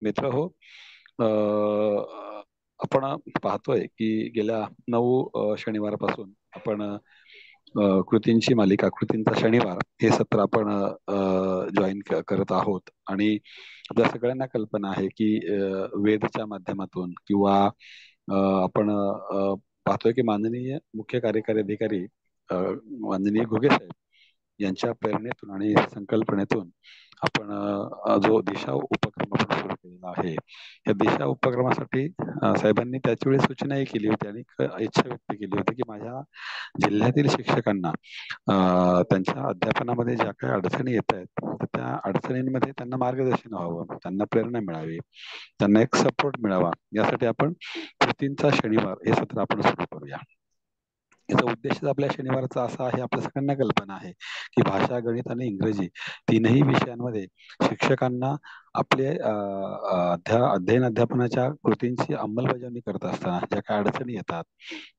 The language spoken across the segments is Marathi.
मित्र हो. आपण पाहतोय की गेल्या 9 शनिवारपासून आपण कृतींची मालिका, कृतींचा शनिवार हे सत्र आपण जॉईन करत आहोत. आणि आपल्या सगळ्यांना कल्पना आहे की वेदच्या माध्यमातून किंवा आपण पाहतोय की माननीय मुख्य कार्यकारी अधिकारी माननीय घुगे साहेब यांच्या प्रेरणेतून आणि संकल्पनेतून आपण जो दिशा उपक्रम आपण सुरू केलेला आहे, या दिशा उपक्रमासाठी साहेबांनी त्याच वेळी सूचनाही केली होती आणि इच्छा व्यक्त केली होती की माझ्या जिल्ह्यातील शिक्षकांना त्यांच्या अध्यापनामध्ये ज्या काही अडचणी येत आहेत, तर त्या अडचणींमध्ये त्यांना मार्गदर्शन व्हावं, त्यांना प्रेरणा मिळावी, त्यांना एक सपोर्ट मिळावा, यासाठी आपण कृतींचा शनिवार हे सत्र आपण सुरू करूया. याचा उद्देश आपल्या शनिवारचा असा आहे, आपल्या सगळ्यांना कल्पना आहे की भाषा, गणित आणि इंग्रजी तीनही विषयांमध्ये शिक्षकांना आपले अध्ययन अध्यापनाच्या कृतींची अंमलबजावणी करत असताना ज्या काही अडचणी येतात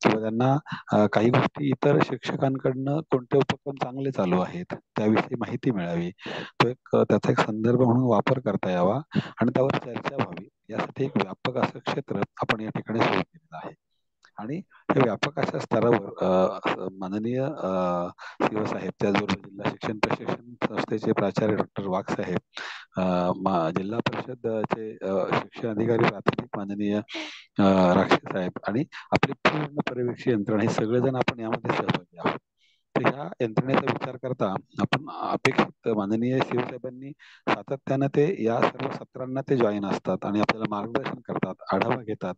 किंवा त्यांना काही गोष्टी इतर शिक्षकांकडनं कोणते उपक्रम चांगले चालू आहेत त्याविषयी माहिती मिळावी, तो एक त्याचा एक संदर्भ म्हणून वापर करता यावा आणि त्यावर चर्चा व्हावी, यासाठी एक व्यापक असं क्षेत्र आपण या ठिकाणी सुरू केलेलं आहे. आणि हे व्यापक अशा स्तरावर माननीय सीओ साहेब, त्याचबरोबर जिल्हा शिक्षण प्रशिक्षण संस्थेचे प्राचार्य डॉक्टर वाघ साहेब, जिल्हा परिषदचे शिक्षण अधिकारी प्राथमिक माननीय राक्षे साहेब आणि आपली पूर्ण पर्यवेक्षी यंत्रणा, हे सगळेजण आपण यामध्ये सहभागी आहोत. तर ह्या यंत्रणेचा विचार करता आपण अपेक्षित माननीय शिवसाहेबांनी सातत्यानं ते या सर्व सत्रांना ते जॉईन असतात आणि आपल्याला मार्गदर्शन करतात, आढावा घेतात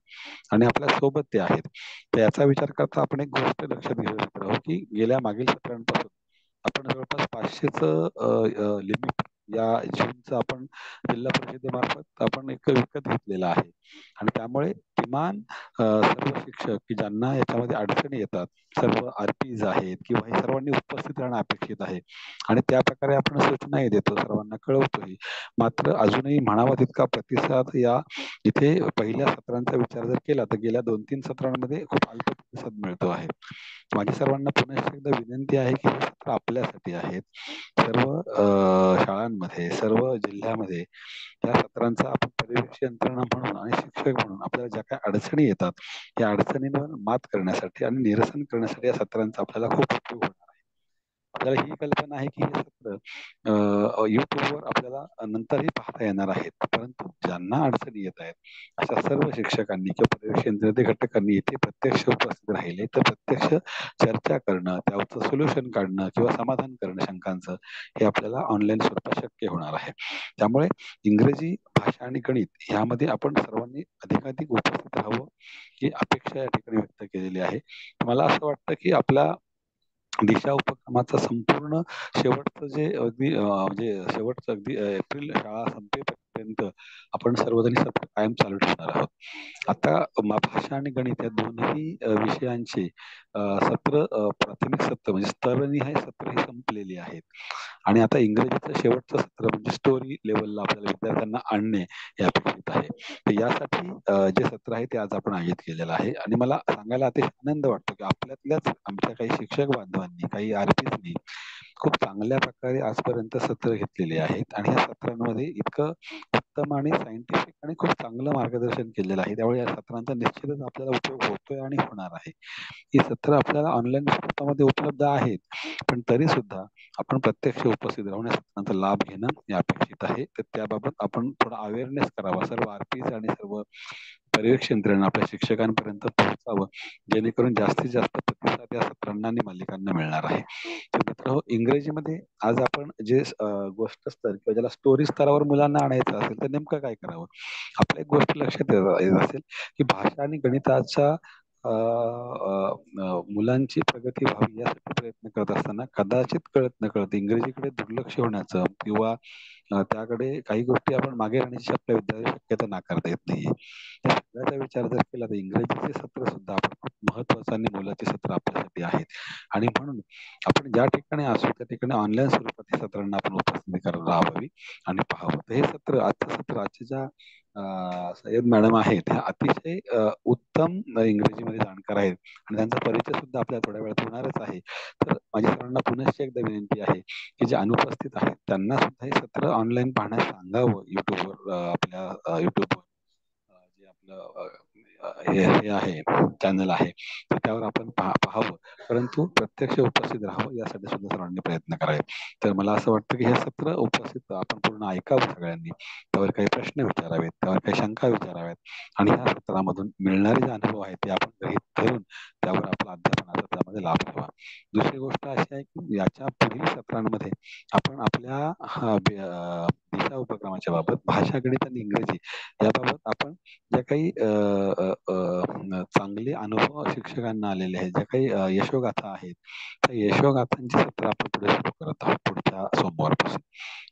आणि आपल्या सोबत ते आहेत. तर याचा विचार करता आपण एक गोष्ट लक्षात घेऊ शकतो आहोत की गेल्या मागील सत्रांपासून आपण जवळपास 500चं लिमिट या जूनचं आपण जिल्हा परिषदेमार्फत आपण एक विकत घेतलेला आहे. आणि त्यामुळे किमान सर्व शिक्षक की ज्यांना याच्यामध्ये अडचणी येतात, सर्व आरपीज आहेत किंवा हे सर्वांनी उपस्थित राहणं अपेक्षित आहे आणि त्या प्रकारे आपण सूचनाही देतो, सर्वांना कळवतोही. मात्र अजूनही म्हणावा तितका प्रतिसाद या इथे पहिल्या सत्रांचा विचार जर केला तर गेल्या 2-3 सत्रांमध्ये खूप अल्प प्रतिसाद मिळतो आहे. माझी सर्वांना पुन्हा एकदा विनंती आहे की हे सत्र आपल्यासाठी आहेत. सर्व शाळांमध्ये, सर्व जिल्ह्यामध्ये या सत्रांचा आपण पर्यवेक्षी यंत्रणा म्हणून आणि शिक्षक म्हणून आपल्याला ज्या काही अडचणी येतात, या अडचणींवर मात करण्यासाठी आणि निरसन करण्यासाठी या सत्रांचा आपल्याला खूप उपयोग होणार आहे. आपल्याला ही कल्पना आहे की हे सत्र युट्यूबवर आपल्याला नंतरही पाहता येणार आहेत, परंतु ज्यांना अडचणी येत आहेत अशा सर्व शिक्षकांनी किंवा पर्यवेक्षी यंत्रणेतील घटकांनी इथे प्रत्यक्ष उपस्थित राहिले तर प्रत्यक्ष चर्चा करणं, त्याचं सोल्युशन काढणं किंवा समाधान करणं शंकांचं, हे आपल्याला ऑनलाईन स्वरूपात शक्य होणार आहे. त्यामुळे इंग्रजी भाषा आणि गणित यामध्ये आपण सर्वांनी अधिकाधिक उपस्थित राहावं ही अपेक्षा या ठिकाणी व्यक्त केलेली आहे. मला असं वाटतं की आपला दिशा उपक्रमाचा संपूर्ण शेवटचं जे अगदी म्हणजे शेवटचं अगदी एप्रिल शाळा संपेपर्यंत आपण सर्वजणी सत्र कायम चालू ठेवणार आहोत. आता भाषा आणि गणित या दोन्ही विषयांचे सत्र प्राथमिक सत्र म्हणजे स्तरनिहाय सत्र ही संपलेली आहेत आणि आता इंग्रजीचं शेवटचं सत्र म्हणजे स्टोरी लेवलला आपल्याला विद्यार्थ्यांना आणणे हे अपेक्षित आहे. तर यासाठी जे सत्र आहे ते आज आपण आयोजित केलेलं आहे आणि मला सांगायला अतिशय आनंद वाटतो की आपल्यातल्याच आमच्या काही शिक्षक बांधवांनी, काही आरपीजनी खूप चांगल्या प्रकारे आजपर्यंत सत्र घेतलेली आहेत आणि या सत्रांमध्ये इतकं उत्तम आणि सायंटिफिक आणि खूप चांगलं मार्गदर्शन केलेलं आहे. त्यामुळे या सत्रांचा निश्चितच आपल्याला उपयोग होतोय आणि होणार आहे. ही सत्र आपल्याला ऑनलाईन स्वरूपामध्ये उपलब्ध आहेत, पण तरी सुद्धा आपण प्रत्यक्ष उपस्थित राहून या सत्रांचा लाभ घेणं हे अपेक्षित आहे. तर त्याबाबत आपण थोडा अवेअरनेस करावा, सर्व आरपीज आणि सर्व पर्यवेक्षण यंत्रणा आपल्या शिक्षकांपर्यंत पोहोचावं, जेणेकरून जास्तीत जास्त प्रतिसाद या सत्रांना आणि मालिकांना मिळणार आहे. तर मित्र, इंग्रजीमध्ये आज आपण जे गोष्ट स्तर किंवा ज्याला स्टोरी स्तरावर मुलांना आणायचं असेल तर नेमकं काय करावं. आपल्या एक गोष्ट लक्षात येत असेल की भाषा आणि गणिताच्या मुलांची प्रगती व्हावी यासाठी प्रयत्न करत असताना कदाचित कळत नकळत इंग्रजीकडे दुर्लक्ष होण्याचं किंवा त्याकडे काही गोष्टी आपण मागे राहण्याची आपल्या विद्यार्थी शक्यता नाकारता येत नाहीये. सगळ्याचा विचार जर केला तर इंग्रजीचे सत्र सुद्धा आपण खूप महत्वाचं आणि मोलाचे सत्र आपल्यासाठी आहेत. आणि म्हणून आपण ज्या ठिकाणी असू त्या ठिकाणी ऑनलाईन स्वरूपात हे सत्रांना आपण उपस्थिती करायला राहावी आणि पाहावं. तर हे सत्र आजचं सत्र आजच्या ज्या सय्यद मॅडम आहेत त्या अतिशय उत्तम इंग्रजीमध्ये जाणकार आहेत आणि त्यांचा परिचय सुद्धा आपल्याला थोड्या वेळात होणारच आहे. तर माझी सर्वांना पुनश्च एकदा विनंती आहे की जे अनुपस्थित आहेत त्यांना सुद्धा हे सत्र ऑनलाईन पाहण्यास सांगावं. युट्यूबवर आपल्या युट्यूबवर जे आपलं हे हे आहे चॅनल आहे तर त्यावर आपण पाहावं, परंतु प्रत्यक्ष उपस्थित राहावं यासाठी सुद्धा सर्वांनी प्रयत्न करावे. तर मला असं वाटतं की हे सत्र उपस्थित आपण पूर्ण ऐकावं सगळ्यांनी, त्यावर काही प्रश्न विचारावेत, त्यावर काही शंका विचाराव्यात आणि ह्या सत्रामधून मिळणारे जे अनुभव आहेत ते आपण गृहीत धरून त्यावर आपला अध्यापनाचा त्यामध्ये लाभ घ्यावा. दुसरी गोष्ट अशी आहे की याच्या पुढील सत्रांमध्ये आपण आपल्या दिशा उपक्रमाच्या बाबत भाषा, गणित आणि इंग्रजी याबाबत आपण ज्या काही चांगले अनुभव शिक्षकांना आलेले आहेत, ज्या काही यशोगाथा आहेत, त्या यशोगाथांची सत्र आपण पुढे सुरू करत आहोत पुढच्या सोमवारपासून.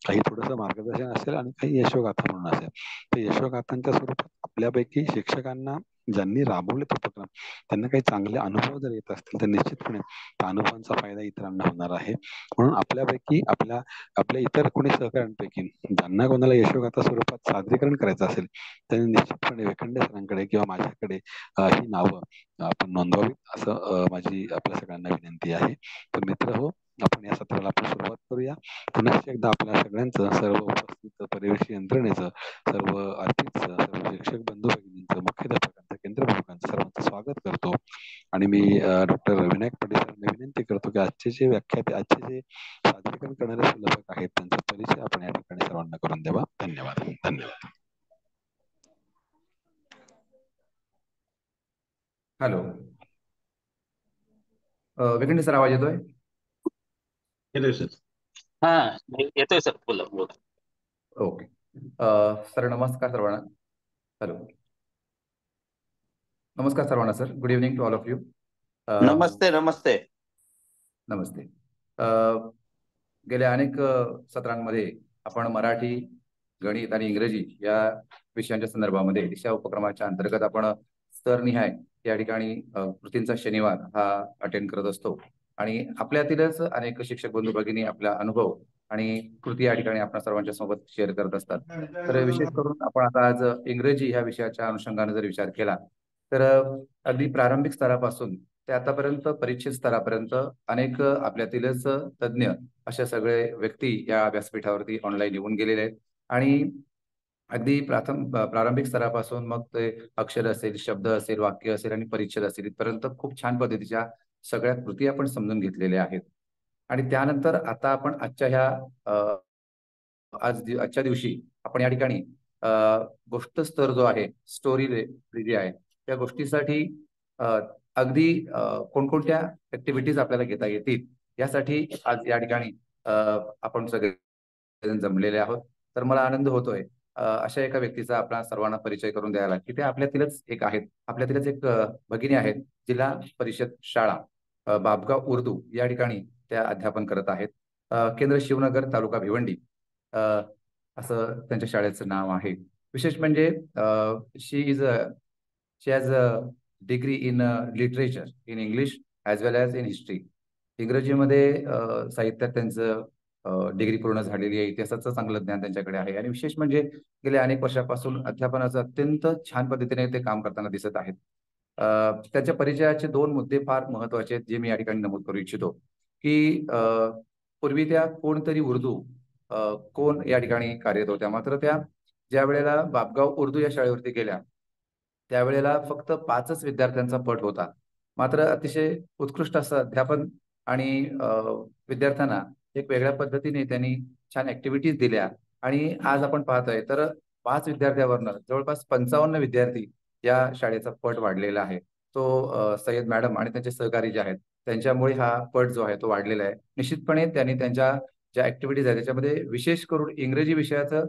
काही थोडंसं मार्गदर्शन असेल आणि काही यशोगाथा म्हणून असेल. तर यशोगाथांच्या स्वरूपात आपल्यापैकी शिक्षकांना ज्यांनी राबवलेत उपक्रम त्यांना काही चांगले अनुभव जर येत असतील तर निश्चितपणे त्या अनुभवांचा फायदा इतरांना होणार आहे. म्हणून आपल्यापैकी आपल्या इतर कोणी सहकाऱ्यांपैकी ज्यांना कोणाला यशोगाथा स्वरूपात सादरीकरण करायचं असेल त्यांनी निश्चितपणे वेखंडे सरांकडे किंवा माझ्याकडे ही नावं आपण नोंदवावी असं माझी आपल्या सगळ्यांना विनंती आहे. तर मित्र हो, आपण या सत्राला आपण सुरुवात करूया. पुन्हा एकदा आपल्या सगळ्यांचं, सर्व उपस्थित परिवेश यंत्रणेचं, सर्व अतिथीचं, सर्व शिक्षक बंधू भगिनींचं, मुख्याध्यापकांचं, केंद्रप्रमुखांचं सर्वांचं स्वागत करतो. आणि मी डॉक्टर विनायक पाटील सरांना विनंती करतो की आजचे जे आजचे जे सादरीकरण करणारे सुलभक आहेत त्यांचा परिचय आपण या ठिकाणी सर्वांना करून द्यावा. धन्यवाद. धन्यवाद. हॅलो, वेकंडे सर, आवाज येतोय? येतोय सर. हा येतोय सर, बोला बोला. ओके. सर नमस्कार सर्वांना. हॅलो, नमस्कार सर्वांना sir. Good evening to all of you. नमस्ते. नमस्ते. नमस्ते. गेल्या अनेक सत्रांमध्ये आपण मराठी, गणित आणि इंग्रजी या विषयांच्या संदर्भामध्ये दिशा उपक्रमाच्या अंतर्गत आपण स्तरनिहाय या ठिकाणी कृतींचा शनिवार हा अटेंड करत असतो आणि आपल्यातीलच अनेक शिक्षक बंधू भगिनी आपला अनुभव आणि कृती या ठिकाणी आपण सर्वांच्या सोबत शेअर करत असतात. तर विशेष करून आपण आता आज इंग्रजी ह्या विषयाच्या अनुषंगाने जर विचार केला तर अगदी प्रारंभिक स्तरापासून ते आतापर्यंत परीक्षित स्तरापर्यंत अनेक आपल्यातीलच तज्ज्ञ अशा सगळे व्यक्ती या व्यासपीठावरती ऑनलाईन येऊन गेलेले आहेत आणि अगदी प्रारंभिक स्तरापासून मग ते अक्षर असेल, शब्द असेल, वाक्य असेल आणि परिच्छेद असेल इथपर्यंत खूप छान पद्धतीच्या सगळ्या कृती आपण समजून घेतलेल्या आहेत. आणि त्यानंतर आता आपण आजच्या दिवशी आपण या ठिकाणी गोष्ट स्तर जो आहे, स्टोरी जी आहे त्या गोष्टीसाठी अगदी कोणकोणत्या ऍक्टिव्हिटीज आपल्याला घेता येतील यासाठी आज या ठिकाणी आपण सगळे जमलेले आहोत. तर मला आनंद होतोय अशा एका व्यक्तीचा आपल्या सर्वांना परिचय करून द्यायला की ते आपल्यातीलच एक आहेत. आपल्यातीलच एक भगिनी आहेत, जिल्हा परिषद शाळा बाभगाव उर्दू या ठिकाणी त्या अध्यापन करत आहेत. केंद्र शिवनगर, तालुका भिवंडी असं त्यांच्या शाळेचं नाव आहे. विशेष म्हणजे she has a degree in literature in English as well as in history. इंग्रजीमध्ये साहित्यात त्यांचं डिग्री पूर्ण झालेली आहे. इतिहासाचं चांगलं ज्ञान त्यांच्याकडे आहे आणि विशेष म्हणजे गेल्या अनेक वर्षापासून अध्यापनाचं अत्यंत छान पद्धतीने ते काम करताना दिसत आहेत. त्याच्या परिचयाचे 2 मुद्दे फार महत्वाचे आहेत जे मी या ठिकाणी नमूद करू इच्छितो की पूर्वी त्या कोणतरी उर्दू कोण या ठिकाणी कार्यरत होत्या. मात्र त्या ज्या वेळेला बापगाव उर्दू या शाळेवरती गेल्या त्यावेळेला फक्त 5च विद्यार्थ्यांचा पट होता. मात्र अतिशय उत्कृष्ट असं अध्यापन आणि विद्यार्थ्यांना एक वेगळ्या पद्धतीने त्यांनी छान ऍक्टिव्हिटीज दिल्या आणि आज आपण पाहतोय तर 5 विद्यार्थ्यावरनं जवळपास 55 विद्यार्थी या शाळेचा पट वाढलेला आहे. तो सय्यद मॅडम आणि त्यांचे सहकारी जे आहेत त्यांच्यामुळे हा पट जो आहे तो वाढलेला आहे. निश्चितपणे त्यांनी त्यांच्या ज्या ऍक्टिव्हिटीज आहेत त्याच्यामध्ये विशेष करून इंग्रजी विषयाचं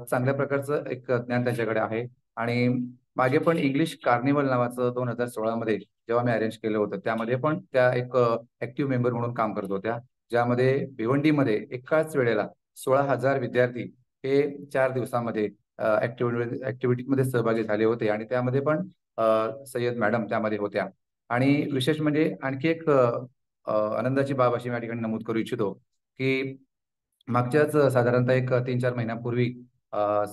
चांगल्या प्रकारचं एक ज्ञान त्यांच्याकडे आहे आणि मागे पण इंग्लिश कार्निवल नावाचं 2016 मध्ये जेव्हा मी अरेंज केलं होतं त्यामध्ये पण त्या एक ऍक्टिव्ह मेंबर म्हणून काम करत होत्या, ज्यामध्ये भिवंडीमध्ये एकाच वेळेला 16,000 विद्यार्थी हे 4 दिवसामध्ये ऍक्टिव्हिटीमध्ये सहभागी झाले होते आणि त्यामध्ये पण सय्यद मॅडम त्यामध्ये होत्या. आणि विशेष म्हणजे आणखी एक आनंदाची बाब अशी मी या ठिकाणी नमूद करू इच्छितो की मागच्याच साधारणतः एक 3-4 महिन्यांपूर्वी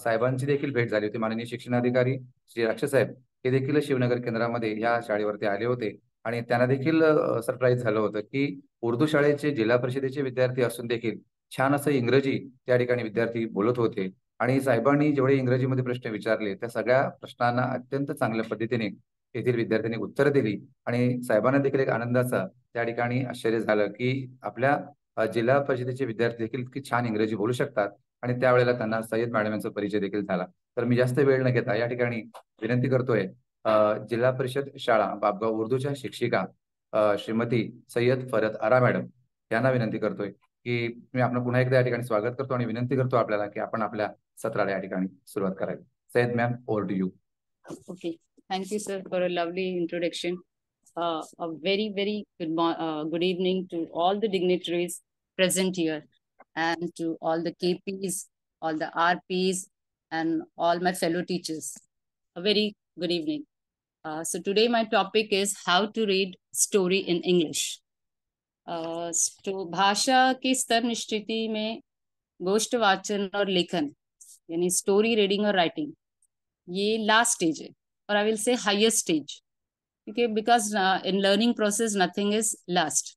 साहेबांची देखील भेट झाली होती. माननीय शिक्षणाधिकारी श्री राक्षस साहेब हे देखील शिवनगर केंद्रामध्ये या शाळेवरती आले होते आणि त्यांना देखील सरप्राईज झालं होतं की उर्दू शाळेचे जिल्हा परिषदेचे विद्यार्थी असून देखील छान असं इंग्रजी त्या ठिकाणी विद्यार्थी बोलत होते आणि साहेबांनी जेवढे इंग्रजीमध्ये प्रश्न विचारले त्या सगळ्या प्रश्नांना अत्यंत चांगल्या पद्धतीने येथील विद्यार्थ्यांनी उत्तरं दिली आणि साहेबांना देखील एक आनंदाचा त्या ठिकाणी आश्चर्य झालं की आपल्या जिल्हा परिषदेचे विद्यार्थी देखील इतकी छान इंग्रजी बोलू शकतात आणि त्यावेळेला त्यांना सय्यद मॅडम यांचा परिचय देखील झाला. तर मी जास्त वेळ न घेता या ठिकाणी विनंती करतोय जिल्हा परिषद शाळा बापगाव उर्दूच्या शिक्षिका श्रीमती सय्यद फरत आरा मॅडम यांना विनंती करतोय की मी आपण पुन्हा एकदा या ठिकाणी स्वागत करतो आणि विनंती करतो आपल्याला की आपण आपल्या सत्राला या ठिकाणी सुरुवात करावी. Sayyad ma'am, over to you. Okay, thank you, sir, for a lovely introduction. A very good evening to all the dignitaries present here, and to all the KPs, all the RPs, and all my fellow teachers. A very good evening. So today my topic is how to read story in English. तो भाषा की स्तर निश्चिति में गोष्ठ वाचन और लेखन यानी स्टोरी रीडिंग और राइटिंग ये लास्ट स्टेज है, और I will say highest stage, क्योंकि because in learning process nothing is last.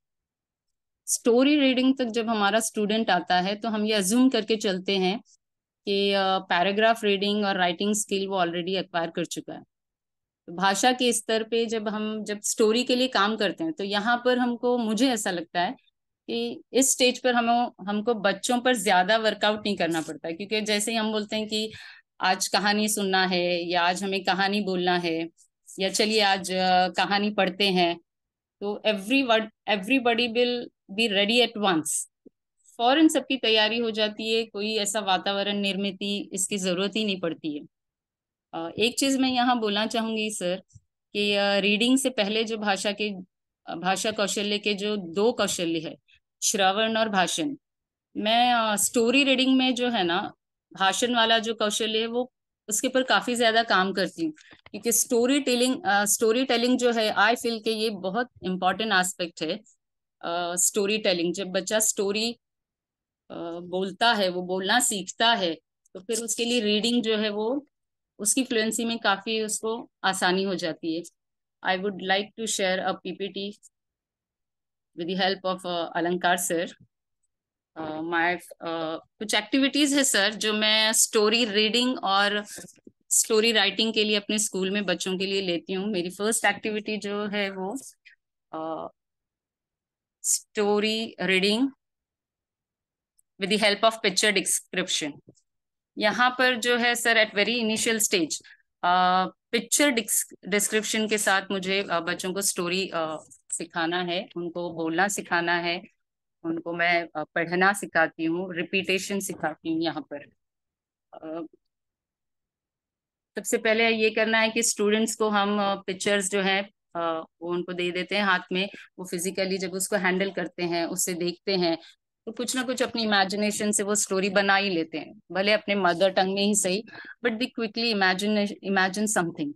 Story reading तक जब हमारा स्टूडेंट आता है तो हम ये अज्यूम करके चलते हैं कि पैराग्राफ रीडिंग और राइटिंग स्किल वो ऑलरेडी एक्वायर कर चुका है. तो भाषा के स्तर पे जब स्टोरी के लिए काम करते हैं तो यहाँ पर मुझे ऐसा लगता है कि इस स्टेज पर हमको बच्चों पर ज्यादा वर्कआउट नहीं करना पड़ता है, क्योंकि जैसे ही हम बोलते हैं कि आज कहानी सुनना है या आज हमें कहानी बोलना है या चलिए आज कहानी पढ़ते हैं, तो everybody will be ready at once. फौरन सबकी तैयारी हो जाती है, कोई ऐसा वातावरण निर्मित इसकी जरूरत ही नहीं पड़ती है. एक चीज मैं यहाँ बोलना चाहूंगी सर कि रीडिंग से पहले जो भाषा कौशल्य के जो 2 कौशल्य है, श्रवण और भाषण, मैं स्टोरी रीडिंग में जो है ना भाषण वाला जो कौशल्य है वो उसके पर काफी ज्यादा काम करती हूँ, क्योंकि स्टोरी टेलिंग जो है आई फील के ये बहुत इम्पोर्टेंट एस्पेक्ट है. स्टोरी टेलिंग, जब बच्चा स्टोरी बोलता है, वो बोलना सीखता है, तो फिर उसके लिए रीडिंग जो है वो उसकी फ्लुएंसी में काफी उसको आसानी हो जाती है. I would like to share a PPT with the help of Alankar sir. कुछ एक्टिविटीज है सर जो मैं स्टोरी रीडिंग और स्टोरी राइटिंग के लिए अपने स्कूल में बच्चों के लिए लेती हूँ. मेरी फर्स्ट एक्टिविटी जो है वो story reading with the help of picture description. यहाँ पर जो है sir at very initial stage picture description के साथ मुझे बच्चों को स्टोरी सिखाना है, उनको बोलना सिखाना है, उनको मैं पढ़ना सिखाती हूँ, रिपीटेशन सिखाती हूँ. यहाँ पर सबसे पहले ये करना है कि स्टूडेंट्स को हम पिक्चर्स जो है वो उनको दे देते हैं हाथ में. वो फिजिकली जब उसको हैंडल करते हैं, उससे देखते हैं, तो कुछ ना कुछ अपनी इमेजिनेशन से वो स्टोरी बना ही लेते हैं, भले अपने मदर टंग में ही सही, but they quickly imagine something.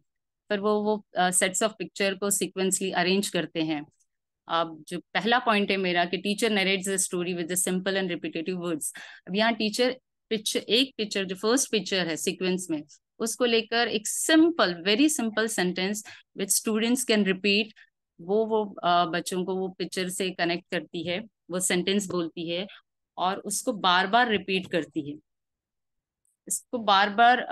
फिर वो सेट्स ऑफ पिक्चर को सीक्वेंसली अरेंज करते हैं. अब जो पहला पॉइंट है मेरा कि टीचर नरेट्स द स्टोरी विद the simple end repetitive words. अब यहाँ टीचर एक पिक्चर जो फर्स्ट पिक्चर है सीक्वेंस में, उसको लेकर एक simple, very simple sentence which students can repeat, वो बच्चों को वो पिक्चर से कनेक्ट करती है, वो सेंटेंस बोलती है और उसको बार बार रिपीट करती है. इसको बार बार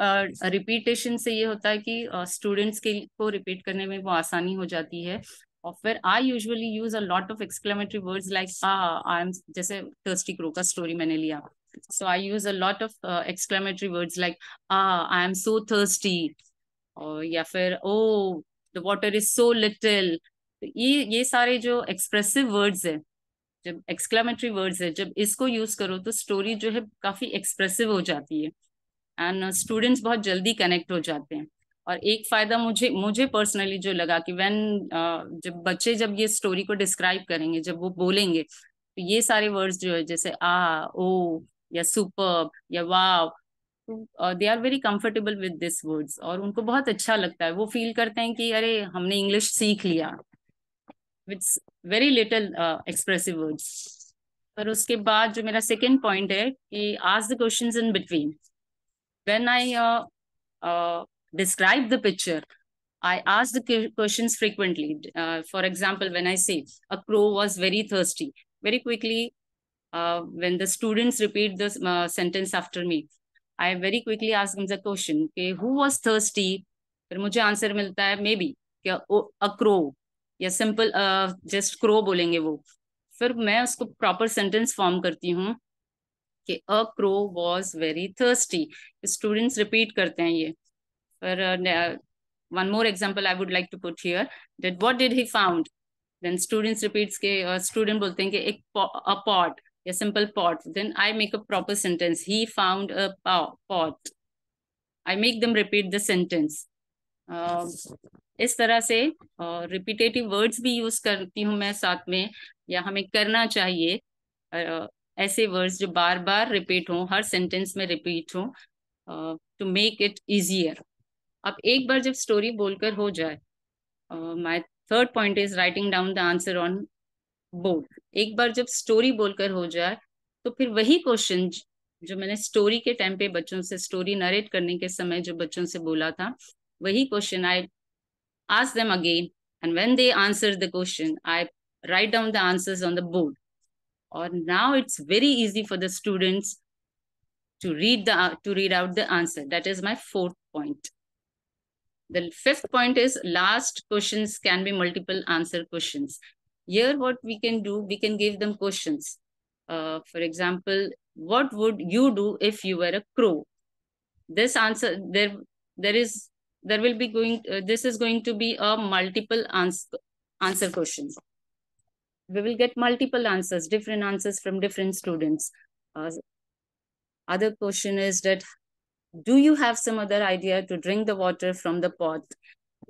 रिपीटेशन से ये होता है कि स्टूडेंट्स को रिपीट करने में वो आसानी हो जाती है. और फिर I usually use a lot of exclamatory words like I am, जैसे टर्स्टी क्रो का स्टोरी मैंने लिया, so I use a lot of exclamatory words like I am so thirsty, और या फिर oh the water is so little. ये सारे जो एक्सप्रेसिव वर्ड्स है, जब एक्सक्लेमेटरी वर्ड्स है, जब इसको यूज करो तो स्टोरी जो है काफी एक्सप्रेसिव हो जाती है एंड स्टूडेंट्स बहुत जल्दी कनेक्ट हो जाते हैं. और एक फायदा मुझे पर्सनली जो लगा कि जब बच्चे ये स्टोरी को डिस्क्राइब करेंगे, जब वो बोलेंगे, तो ये सारे वर्ड्स जो है जैसे ओ या सुपर्ब या वाव, तो दे आर वेरी कंफर्टेबल विद दिस वर्ड्स, और उनको बहुत अच्छा लगता है, वो फील करते हैं कि अरे हमने इंग्लिश सीख लिया with very little expressive words. पर उसके बाद जो मेरा सेकेंड पॉइंट है कि ask the questions in between. When I describe the picture, I ask the questions frequently. For example, when I say a crow was very thirsty, very quickly, when the students repeat the sentence after me, I very quickly ask them the question, okay, who was thirsty? फिर मुझे आंसर मिलता है मे बी क्या a crow, या सिंपल जस्ट crow बोलेंगे वो। फिर मैं उसको प्रॉपर सेंटेंस फॉर्म करती हूँ कि a crow was very thirsty। Students repeat करते हैं ये। फिर one more example I would like to put here, that what did he found? Then students repeats K student बोलते हैं कि एक a pot या simple pot, then I make a proper sentence, he found a pot। I make them repeat the sentence। इस तरह से रिपीटेटिव वर्ड्स भी यूज करती हूँ मैं साथ में, या हमें करना चाहिए ऐसे वर्ड्स जो बार बार रिपीट हों, हर सेंटेंस में रिपीट हो, टू मेक इट इजियर। अब एक बार जब स्टोरी बोलकर हो जाए, my third point is writing down the answer on board. एक बार जब स्टोरी बोलकर हो जाए तो फिर वही क्वेश्चन जो मैंने स्टोरी के टाइम पे बच्चों से, स्टोरी नरेट करने के समय जो बच्चों से बोला था, वही question I ask them again, and when they answer the question I write down the answers on the board. और now it's very easy for the students to read out the answer. That is my fourth point. The fifth point is last questions can be multiple answer questions. Here what we can do, we can give them questions. For example, what would you do if you were a crow? This answer, there will be going, this is going to be a multiple answer question. We will get multiple answers, different answers from different students. Other question is that, do you have some other idea to drink the water from the pot?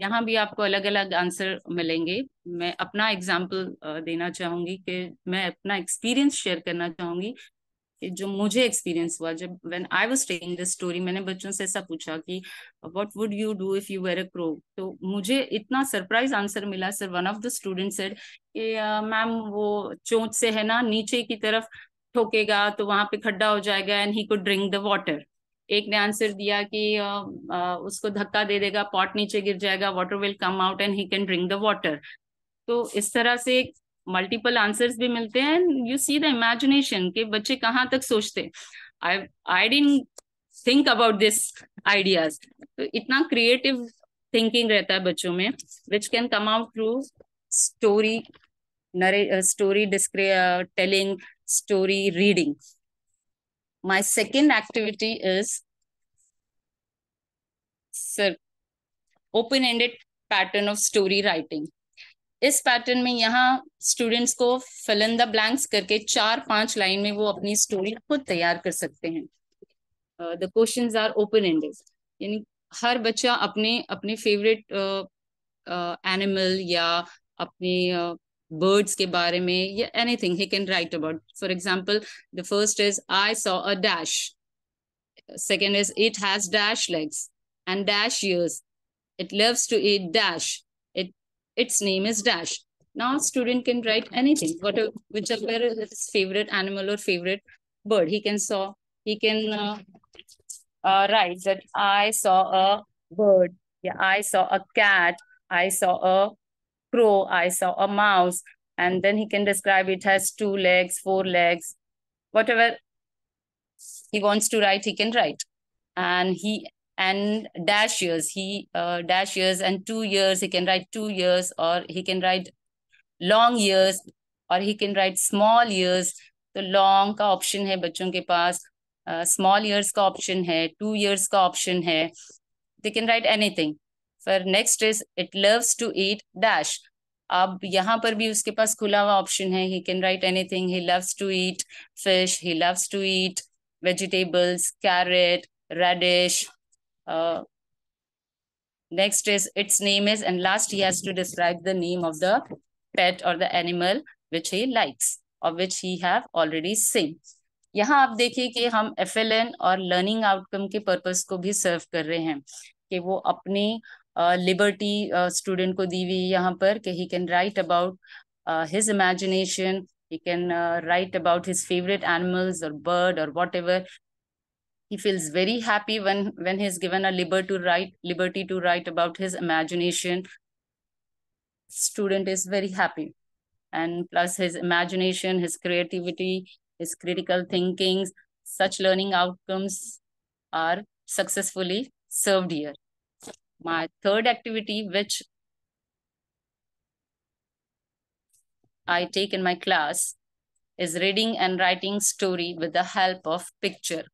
यहाँ भी आपको अलग अलग आंसर मिलेंगे। मैं अपना एग्जाम्पल देना चाहूंगी कि मैं अपना एक्सपीरियंस शेयर करना चाहूंगी कि जो मुझे एक्सपीरियंस हुआ जब when I was taking this story. मैंने बच्चों से ऐसा पूछा कि what would you do if you were a crow, तो मुझे इतना सरप्राइज आंसर मिला sir. One of the student sed कि मैम वो चोंच से है ना नीचे की तरफ ठोकेगा तो वहां पे खड्डा हो जाएगा and he could drink the water. एक ने आंसर दिया कि उसको धक्का दे देगा, पॉट नीचे गिर जाएगा, water will come out and he can drink the water. तो इस तरह से मल्टीपल आंसर्स भी मिलते हैं। यू सी द इमेजिनेशन के बच्चे कहाँ तक सोचते। I didn't think about this ideas. तो इतना क्रिएटिव थिंकिंग रहता है बच्चों में, which can come out through story telling, story reading. My second activity is open-ended pattern of story writing. Is pattern में यहाँ स्टूडेंट्स को fill in the blanks करके 4-5 लाइन में वो अपनी स्टोरी खुद तैयार कर सकते हैं। The questions are open-ended, यानी हर बच्चा अपने अपने फेवरेट एनिमल या अपने birds के बारे में या anything he can write about. For example, the first is I saw a dash. Second is it has dash legs and dash ears. It loves to eat dash. Its name is dash. Now student can write anything, whatever, whichever his favorite animal or favorite bird. He can write that I saw a bird. Yeah, I saw a cat. I saw a crow, I saw a mouse, and then he can describe it has 2 legs, 4 legs, whatever he wants to write, he can write. And dash years, dash years and 2 years, he can write 2 years, or he can write long years, or he can write small years. तो long का option है बच्चों के पास, small years का option है, 2 years का option है. They can write anything. For next is it loves to eat dash. अब यहाँ पर भी उसके पास खुला हुआ ऑप्शन है. He can write anything. He loves to eat fish. He loves to eat vegetables, carrot, radish. Next is its name is, and last he has to describe the name of the pet or the animal which he likes or which he have already seen. यहाँ आप देखिए कि हम FLN और लर्निंग आउटकम के पर्पस को भी सर्व कर रहे हैं, कि वो अपनी लिबर्टी स्टूडेंट को दी हुई यहाँ पर, कि he can write about his imagination, he can write about his favorite animals or bird or whatever. He feels very happy when he's given a liberty to write about his imagination. Student is very happy, and plus his imagination, his creativity, his critical thinking, such learning outcomes are successfully served here. My third activity, which I take in my class, is reading and writing story with the help of picture.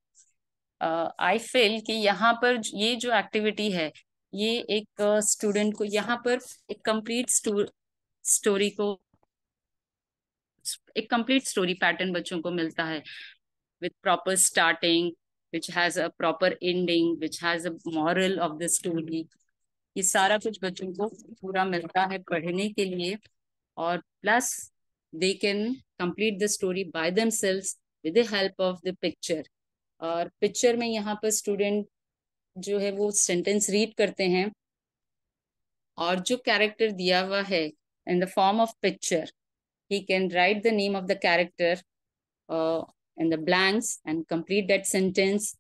I feel कि यहाँ पर ये जो एक्टिविटी है, ये एक स्टूडेंट को यहाँ पर एक कंप्लीट स्टोरी को, एक कंप्लीट स्टोरी पैटर्न बच्चों को मिलता है, with proper starting, which has a proper ending, which has a moral of the story. ये सारा कुछ बच्चों को पूरा मिलता है पढ़ने के लिए, और plus they can complete the story by themselves with the help of the picture. और पिक्चर में यहाँ पर स्टूडेंट जो है वो सेंटेंस रीड करते हैं, और जो कैरेक्टर दिया हुआ है in the form of picture, he can write the name of the character in the blanks and complete that sentence,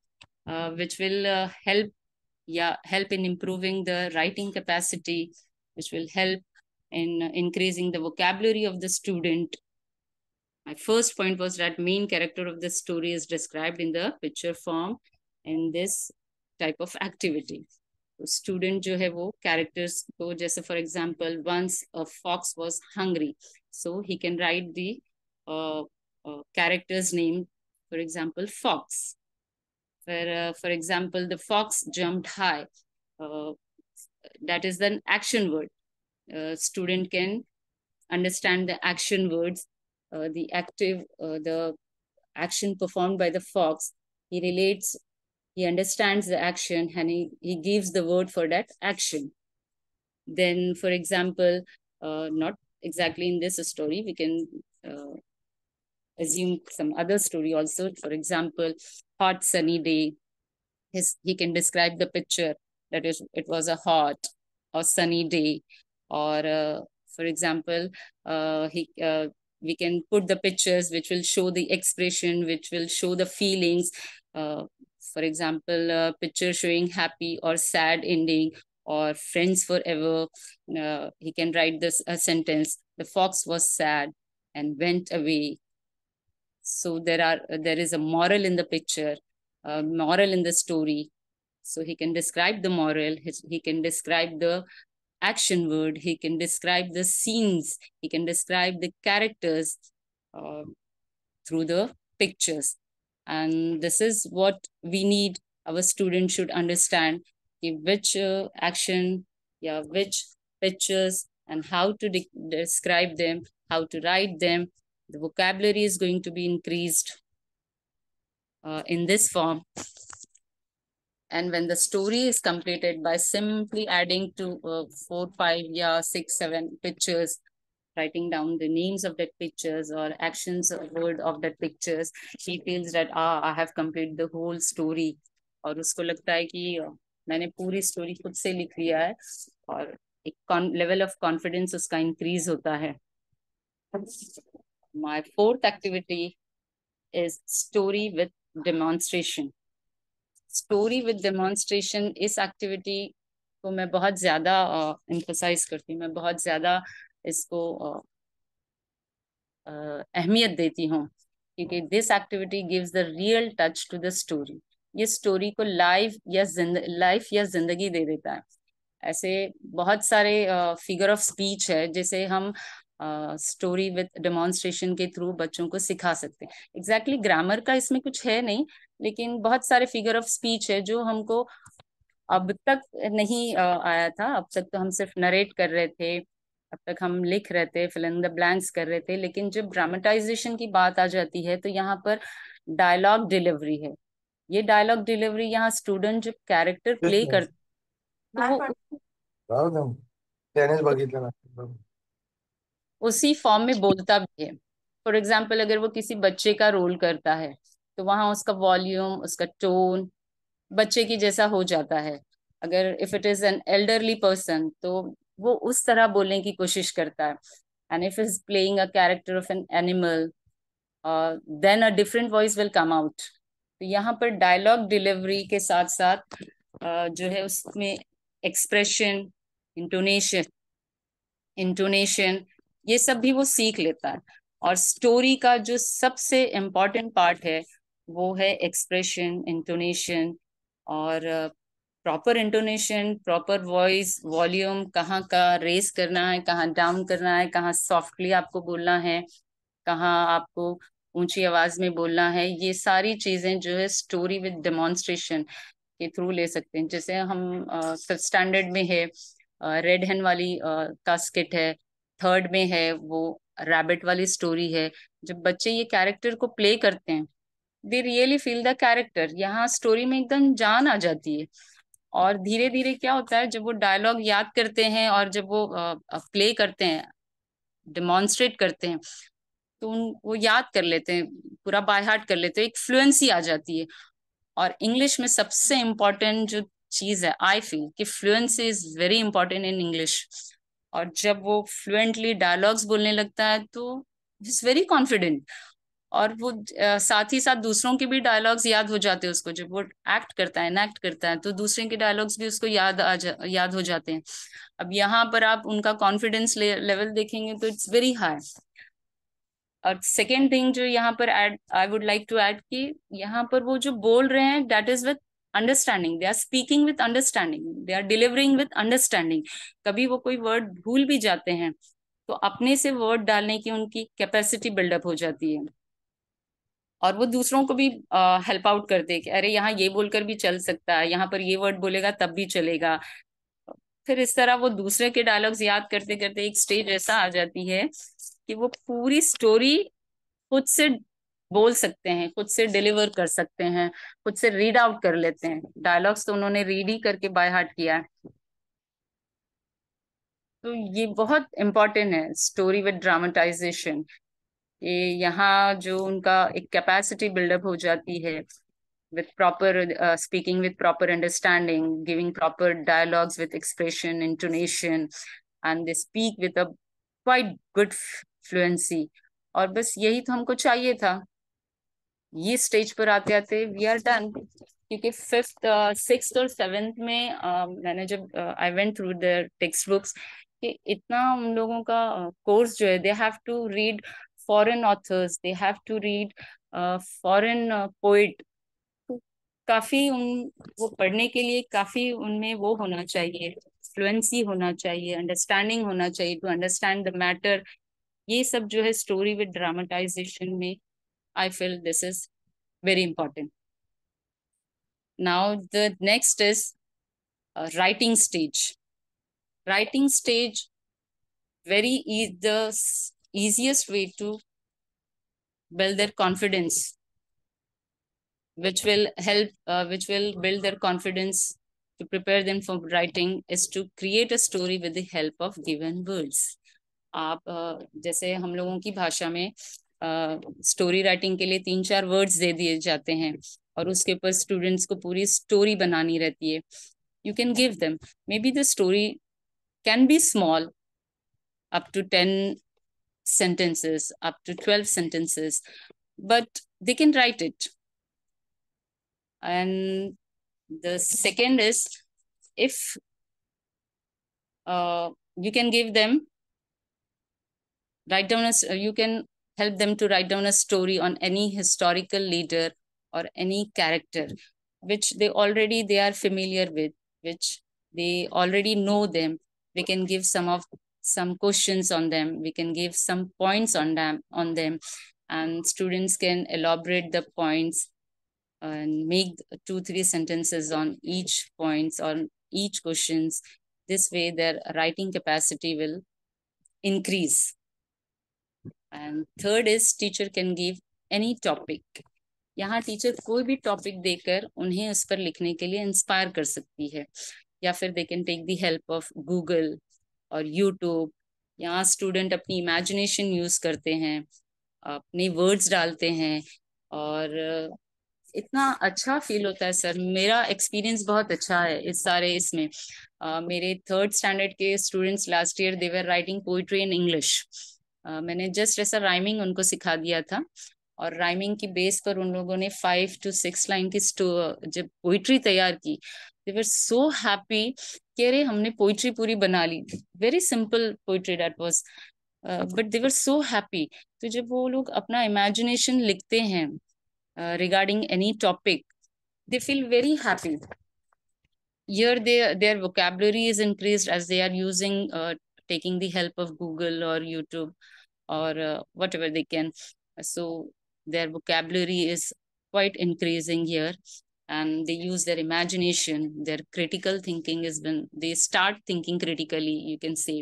which will help in improving the writing capacity, which will help in increasing the vocabulary of the student. My first point was that main character of the story is described in the picture form in this type of activity. तो student जो है वो characters को, जैसे for example, once a fox was hungry, so he can write the character's name, for example, fox. For example, the fox jumped high. That is the action word. Student can understand the action words, the action performed by the fox. He understands the action, and he gives the word for that action. Then, for example, not exactly in this story, we can assume some other story also. For example, hot sunny day. He can describe the picture, that is, it was a hot or sunny day. Or for example, we can put the pictures which will show the expression, which will show the feelings. For example, a picture showing happy or sad ending, or friends forever. He can write this a sentence: the fox was sad and went away. So there is a moral in the picture, a moral in the story. So he can describe the moral, he can describe the action word, he can describe the scenes, he can describe the characters through the pictures. And this is what we need. Our students should understand which action, which pictures, and how to describe them, how to write them. The vocabulary is going to be increased in this form. And when the story is completed, by simply adding to 4, 5, 6, 7 pictures, writing down the names of that pictures or actions or word of that pictures, he feels that I have completed the whole story. और उसको लगता है कि मैंने पूरी स्टोरी खुद से लिख लिया है, और एक लेवल ऑफ कॉन्फिडेंस उसका इंक्रीज होता है. My fourth activity is story with demonstration. Story with demonstration, is activity को मैं बहुत ज्यादा एम्फसाइज करती हूँ, मैं बहुत ज्यादा इसको अहमियत देती हूँ, क्योंकि this activity gives the real touch to the story. ये स्टोरी को लाइफ या जिंदगी दे देता है. ऐसे बहुत सारे फिगर ऑफ स्पीच है जैसे हम स्टोरी विद डेमोन्स्ट्रेशन के थ्रू बच्चों को सिखा सकते हैं. एग्जैक्टली ग्रामर का इसमें कुछ है नहीं, लेकिन बहुत सारे फिगर ऑफ स्पीच है जो हमको अब तक नहीं आया था. अब तक तो हम सिर्फ नरेट कर रहे थे, अब तक हम लिख रहे थे, फिल इन द ब्लैंक्स कर रहे थे. लेकिन जब ड्रामेटाइजेशन की बात आ जाती है तो यहाँ पर डायलॉग डिलीवरी है. ये डायलॉग डिलीवरी यहाँ स्टूडेंट जब कैरेक्टर प्ले कर उसी फॉर्म में बोलता भी है. फॉर एग्जाम्पल, अगर वो किसी बच्चे का रोल करता है तो वहाँ उसका वॉल्यूम, उसका टोन बच्चे की जैसा हो जाता है। अगर if it is an elderly person तो वो उस तरह बोलने की कोशिश करता है। And if is playing a character of an animal, then a different voice will come out. तो यहाँ पर डायलॉग डिलीवरी के साथ साथ जो है उसमें एक्सप्रेशन, इंटोनेशन इंटोनेशन ये सब भी वो सीख लेता है। और स्टोरी का जो सबसे इम्पोर्टेंट पार्ट है वो है एक्सप्रेशन, इंटोनेशन। और proper intonation, proper voice, volume, कहाँ का रेस करना है, कहाँ डाउन करना है, कहाँ सॉफ्टली आपको बोलना है, कहाँ आपको ऊंची आवाज में बोलना है, ये सारी चीजें जो है स्टोरी विद डेमोन्स्ट्रेशन के थ्रू ले सकते हैं। जैसे हम फिफ्थ स्टैंडर्ड में है रेड हेन वाली का स्किट है, थर्ड में है वो रैबिट वाली स्टोरी है। जब बच्चे ये कैरेक्टर को प्ले करते हैं, they really feel the character, यहाँ स्टोरी में एकदम जान आ जाती है। और धीरे धीरे क्या होता है, जब वो डायलॉग याद करते हैं और जब वो प्ले करते हैं, डिमॉन्स्ट्रेट करते हैं, तो वो याद कर लेते हैं, पूरा बाय हार्ट कर लेते हैं, एक फ्लुएंसी आ जाती है। और इंग्लिश में सबसे इम्पोर्टेंट जो चीज है, आई फील कि fluency is very important in English. और जब वो फ्लुएंटली डायलॉग्स बोलने लगता है तो इज वेरी कॉन्फिडेंट। और वो साथ ही साथ दूसरों के भी डायलॉग्स याद हो जाते हैं उसको। जब वो एक्ट करता है, एनएक्ट करता है, तो दूसरे के डायलॉग्स भी उसको याद हो जाते हैं। अब यहाँ पर आप उनका कॉन्फिडेंस लेवल देखेंगे तो इट्स वेरी हाई। और सेकेंड थिंग जो यहाँ पर add, I would like to add कि यहाँ पर वो जो बोल रहे हैं that is with understanding, they are speaking with understanding, they are delivering with understanding. कभी वो कोई वर्ड भूल भी जाते हैं तो अपने से वर्ड डालने की उनकी कैपेसिटी बिल्डअप हो जाती है। और वो दूसरों को भी हेल्प आउट करते हैं कि अरे यहाँ ये बोलकर भी चल सकता है, यहाँ पर ये वर्ड बोलेगा तब भी चलेगा। फिर इस तरह वो दूसरे के डायलॉग्स याद करते करते एक स्टेज ऐसा आ जाती है कि वो पूरी स्टोरी खुद से बोल सकते हैं, खुद से डिलीवर कर सकते हैं, खुद से रीड आउट कर लेते हैं। डायलॉग्स तो उन्होंने रीड ही करके बाय हार्ट किया है। तो ये बहुत इम्पोर्टेंट है स्टोरी विद ड्रामेटाइजेशन। ये यहाँ जो उनका एक कैपेसिटी बिल्डअप हो जाती है with proper speaking with proper understanding, giving proper dialogues with expression, intonation, and they speak with a quite good fluency। और बस यही तो हमको चाहिए था। ये स्टेज पर आते आते वी आर डन। क्योंकि फिफ्थ, सिक्स्थ और सेवेंथ में मैंने जब I went through the text books कि इतना उन लोगों का कोर्स जो है, they have to read foreign authors, they have to read foreign poet. काफी उन वो पढ़ने के लिए काफी उनमें वो होना चाहिए, फ्लुएंसी होना चाहिए, अंडरस्टैंडिंग होना चाहिए टू अंडरस्टैंड द मैटर। ये सब जो है स्टोरी विद ड्रामेटाइजेशन में I feel this is very important. Now the next is writing stage. Writing stage, the easiest way to build their confidence, which will build their confidence to prepare them for writing, is to create a story with the help of given words. आप जैसे हम लोगों की भाषा में स्टोरी राइटिंग के लिए 3-4 वर्ड्स दे दिए जाते हैं और उसके ऊपर स्टूडेंट्स को पूरी स्टोरी बनानी रहती है। You can give them, may be the story can be small, up to 10 sentences, up to 12 sentences, but they can write it. And the second is, if you can give them you can help them to write down a story on any historical leader or any character which they are familiar with, which they already know them. We can give some questions on them, we can give some points on them, and students can elaborate the points and make 2-3 sentences on each points, on each questions. This way their writing capacity will increase. And third is, teacher can give any topic. यहाँ टीचर कोई भी टॉपिक देकर उन्हें उस पर लिखने के लिए इंस्पायर कर सकती है, या फिर they can take the help of Google और यूट्यूब। यहाँ स्टूडेंट अपनी इमेजिनेशन यूज करते हैं, अपने वर्ड्स डालते हैं और इतना अच्छा फील होता है सर। मेरा एक्सपीरियंस बहुत अच्छा है इस सारे इसमें। मेरे 3rd standard K students last year they were writing poetry in English. Maine just ऐसा राइमिंग उनको सिखा दिया था, और राइमिंग की बेस पर उन लोगों ने 5 to 6 लाइन की जब पोइट्री तैयार की, दे वर सो हैप्पी कि अरे हमने पोइट्री पूरी बना ली। वेरी सिंपल पोइट्री दैट वाज, बट दे वर सो हैप्पी। तो जब वो लोग अपना इमेजिनेशन लिखते हैं regarding any topic, they feel very happy. Here their vocabulary is increased as they are using taking the help of Google or YouTube or whatever they can. So their vocabulary is quite increasing here, and they use their imagination. Their critical thinking is when they start thinking critically, you can say.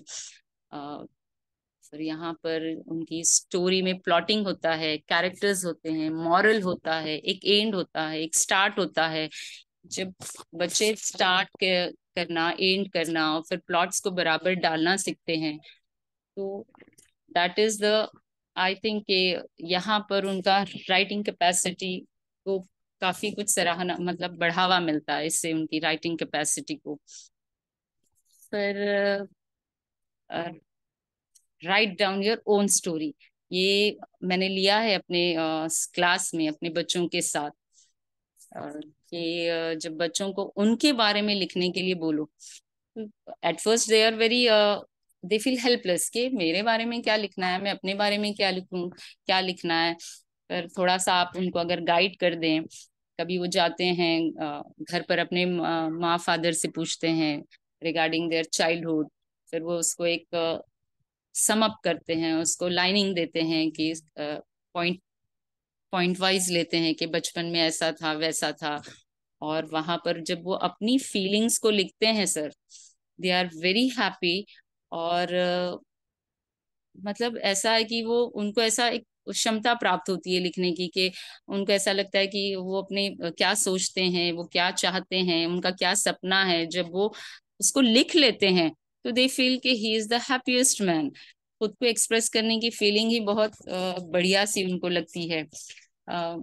फिर यहाँ पर उनकी स्टोरी में प्लॉटिंग होता है, कैरेक्टर्स होते हैं, मॉरल होता है, एक एंड होता है, एक स्टार्ट होता है। जब बच्चे स्टार्ट करना, एंड करना और फिर प्लॉट्स को बराबर डालना सीखते हैं, तो that is the, I think यहाँ पर उनका राइटिंग कैपेसिटी को काफी कुछ सराहना, मतलब बढ़ावा मिलता है इससे उनकी राइटिंग कैपेसिटी को। फिर write down your on story, ये मैंने लिया है अपने क्लास में अपने बच्चों के साथ, कि जब बच्चों को उनके बारे में लिखने के लिए बोलो, at first they are very, they feel helpless कि मेरे बारे में क्या लिखना है, मैं अपने बारे में क्या लिखूं, क्या लिखना है। पर थोड़ा सा आप उनको अगर गाइड कर दें, कभी वो जाते हैं घर पर अपने माँ फादर से पूछते हैं रिगार्डिंग देयर चाइल्डहुड, फिर वो उसको एक सम अप करते हैं, उसको लाइनिंग देते हैं कि पॉइंट पॉइंट वाइज लेते हैं कि बचपन में ऐसा था वैसा था। और वहां पर जब वो अपनी फीलिंग्स को लिखते हैं sir, they are very happy. और मतलब ऐसा है कि वो उनको ऐसा एक क्षमता प्राप्त होती है लिखने की, कि उनको ऐसा लगता है कि वो अपने क्या सोचते हैं, वो क्या चाहते हैं, उनका क्या सपना है। जब वो उसको लिख लेते हैं तो दे फील कि he is the happiest man. खुद को एक्सप्रेस करने की फीलिंग ही बहुत बढ़िया सी उनको लगती है।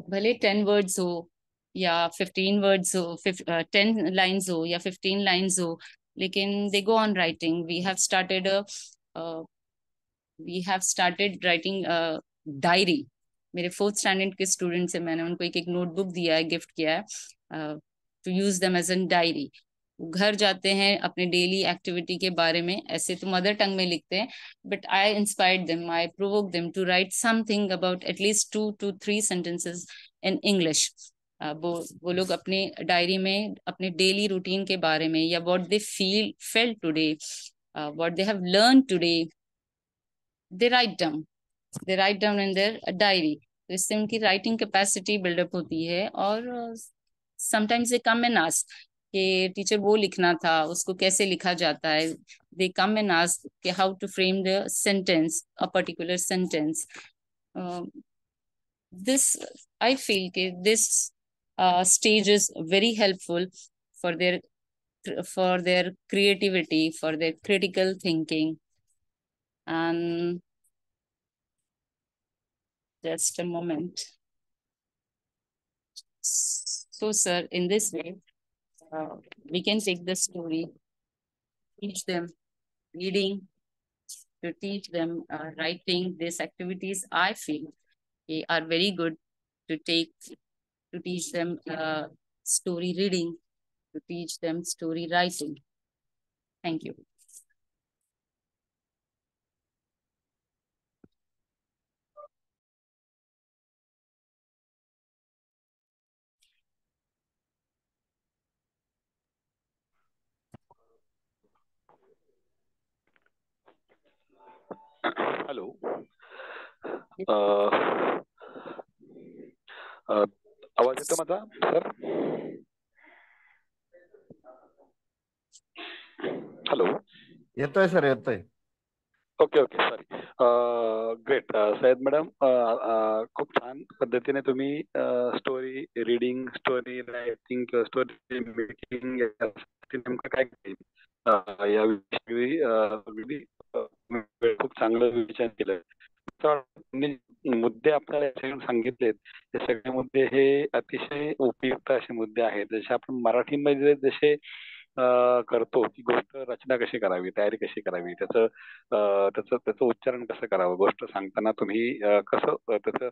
भले 10 वर्ड्स हो या 15 वर्ड्स हो, 10 लाइन्स हो या 15 लाइन्स हो, लेकिन they go on writing. We have started writing diary. मेरे 4th स्टैंडर्ड के स्टूडेंट्स हैं, मैंने उनको एक नोटबुक दिया है, गिफ्ट किया है, to use them as an diary. घर जाते हैं अपने डेली एक्टिविटी के बारे में, ऐसे तो मदर टंग में लिखते हैं, but I inspired them, I provoke them to write something about at least 2 to 3 sentences in English. वो लोग अपने डायरी में अपने डेली रूटीन के बारे में, या what they felt today, what they have learn today, they write down in their diary. तो इससे उनकी राइटिंग कैपेसिटी बिल्डअप होती है। और sometimes they come and ask कि टीचर वो लिखना था, उसको कैसे लिखा जाता है। दे कम एंड आस्क कि how to frame the sentence, a particular sentence. This I feel कि this stage is very helpful for their creativity, for their critical thinking. And just a moment. So, sir, in this way, we can take the story, teach them reading, to teach them writing. These activities, I feel, are very good to take, to teach them story reading, to teach them story writing. Thank you. Hello, आवाज येतो माझा सर? हॅलो, येतोय सर, येतोय. Okay okay, sorry. Great Sayyad madam, खूप छान पद्धतीने तुम्ही स्टोरी रीडिंग, स्टोरी रायटिंग किंवा स्टोरी मेकिंग नेमकं काय या विषयी खूप चांगलं विचार केलंय. मुद्दे आपल्याला सांगितलेत, ते सगळे मुद्दे मुद्दे हे अतिशय उपयुक्त असे मुद्दे आहेत. जसे आपण मराठीमध्ये जसे करतो की गोष्ट रचना कशी करावी, तयारी कशी करावी, त्याचं उच्चारण कसं करावं, गोष्ट सांगताना तुम्ही कसं त्याचं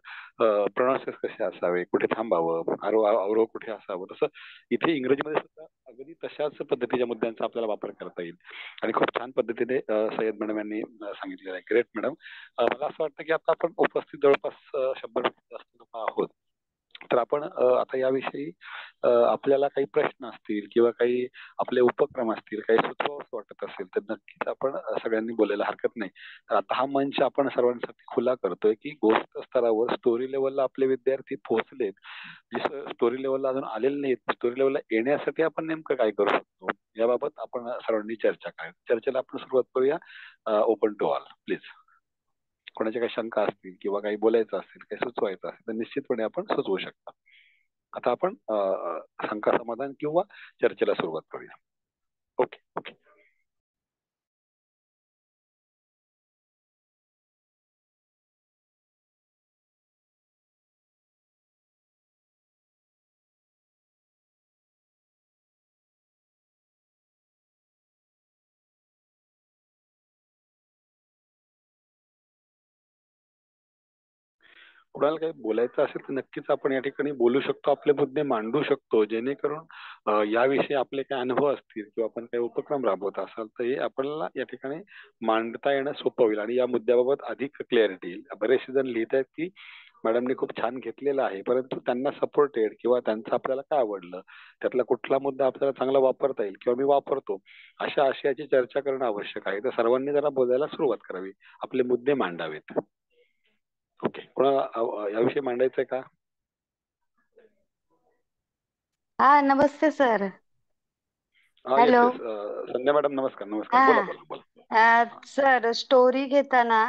प्रोनाउन्सेस कसे असावे, कुठे थांबावं, अवरोह कुठे असावं, तसं इथे इंग्रजीमध्ये सुद्धा अगदी तशाच पद्धतीच्या मुद्द्यांचा आपल्याला वापर करता येईल. आणि खूप छान पद्धतीने सय्यद मॅडम यांनी सांगितलेलं आहे. Great madam. मला असं वाटतं की आता आपण उपस्थित जवळपास 100 जास्त लोक आहोत. तर आपण आता याविषयी आपल्याला काही प्रश्न असतील किंवा काही आपले उपक्रम असतील, काही सुचवावंसं वाटत असेल तर नक्कीच आपण सगळ्यांनी बोलायला हरकत नाही. तर आता हा मंच आपण सर्वांसाठी खुला करतोय की गोष्ट स्तरावर स्टोरी लेवलला आपले विद्यार्थी पोहोचलेत, जे स्टोरी लेवलला अजून आलेले नाहीत, स्टोरी लेवलला येण्यासाठी आपण नेमकं काय करू शकतो याबाबत आपण सर्वांनी चर्चा करूया. चर्चेला आपण सुरुवात करूया. Open to all please. कोणाच्या काही शंका असतील किंवा काही बोलायचं असेल, काही सुचवायचं असेल तर निश्चितपणे आपण सुचवू शकता. आता आपण शंका समाधान किंवा चर्चेला सुरुवात करूया. Okay okay. कुणाला काही बोलायचं असेल तर नक्कीच आपण या ठिकाणी बोलू शकतो, आपले मुद्दे मांडू शकतो, जेणेकरून याविषयी आपले काही अनुभव असतील किंवा आपण काही उपक्रम राबवत असाल तर हे आपल्याला या ठिकाणी मांडता येणं सोपं होईल आणि या मुद्द्याबाबत अधिक क्लॅरिटी येईल. बरेचसे जण लिहित आहेत की मॅडमने खूप छान घेतलेलं आहे, परंतु त्यांना सपोर्टेड किंवा त्यांचं आपल्याला काय आवडलं, त्यातला कुठला मुद्दा आपल्याला चांगला वापरता येईल किंवा मी वापरतो, अशा आशयाची चर्चा करणं आवश्यक आहे. तर सर्वांनी जरा बोलायला सुरुवात करावी, आपले मुद्दे मांडावेत. ओके. कोणाला याविषयी मांडायचंय का? हा, नमस्ते सर. Yes hello. येस. संध्या मॅडम नमस्कार. नमस्कार. बोला बोला बोला. सर, स्टोरी घेताना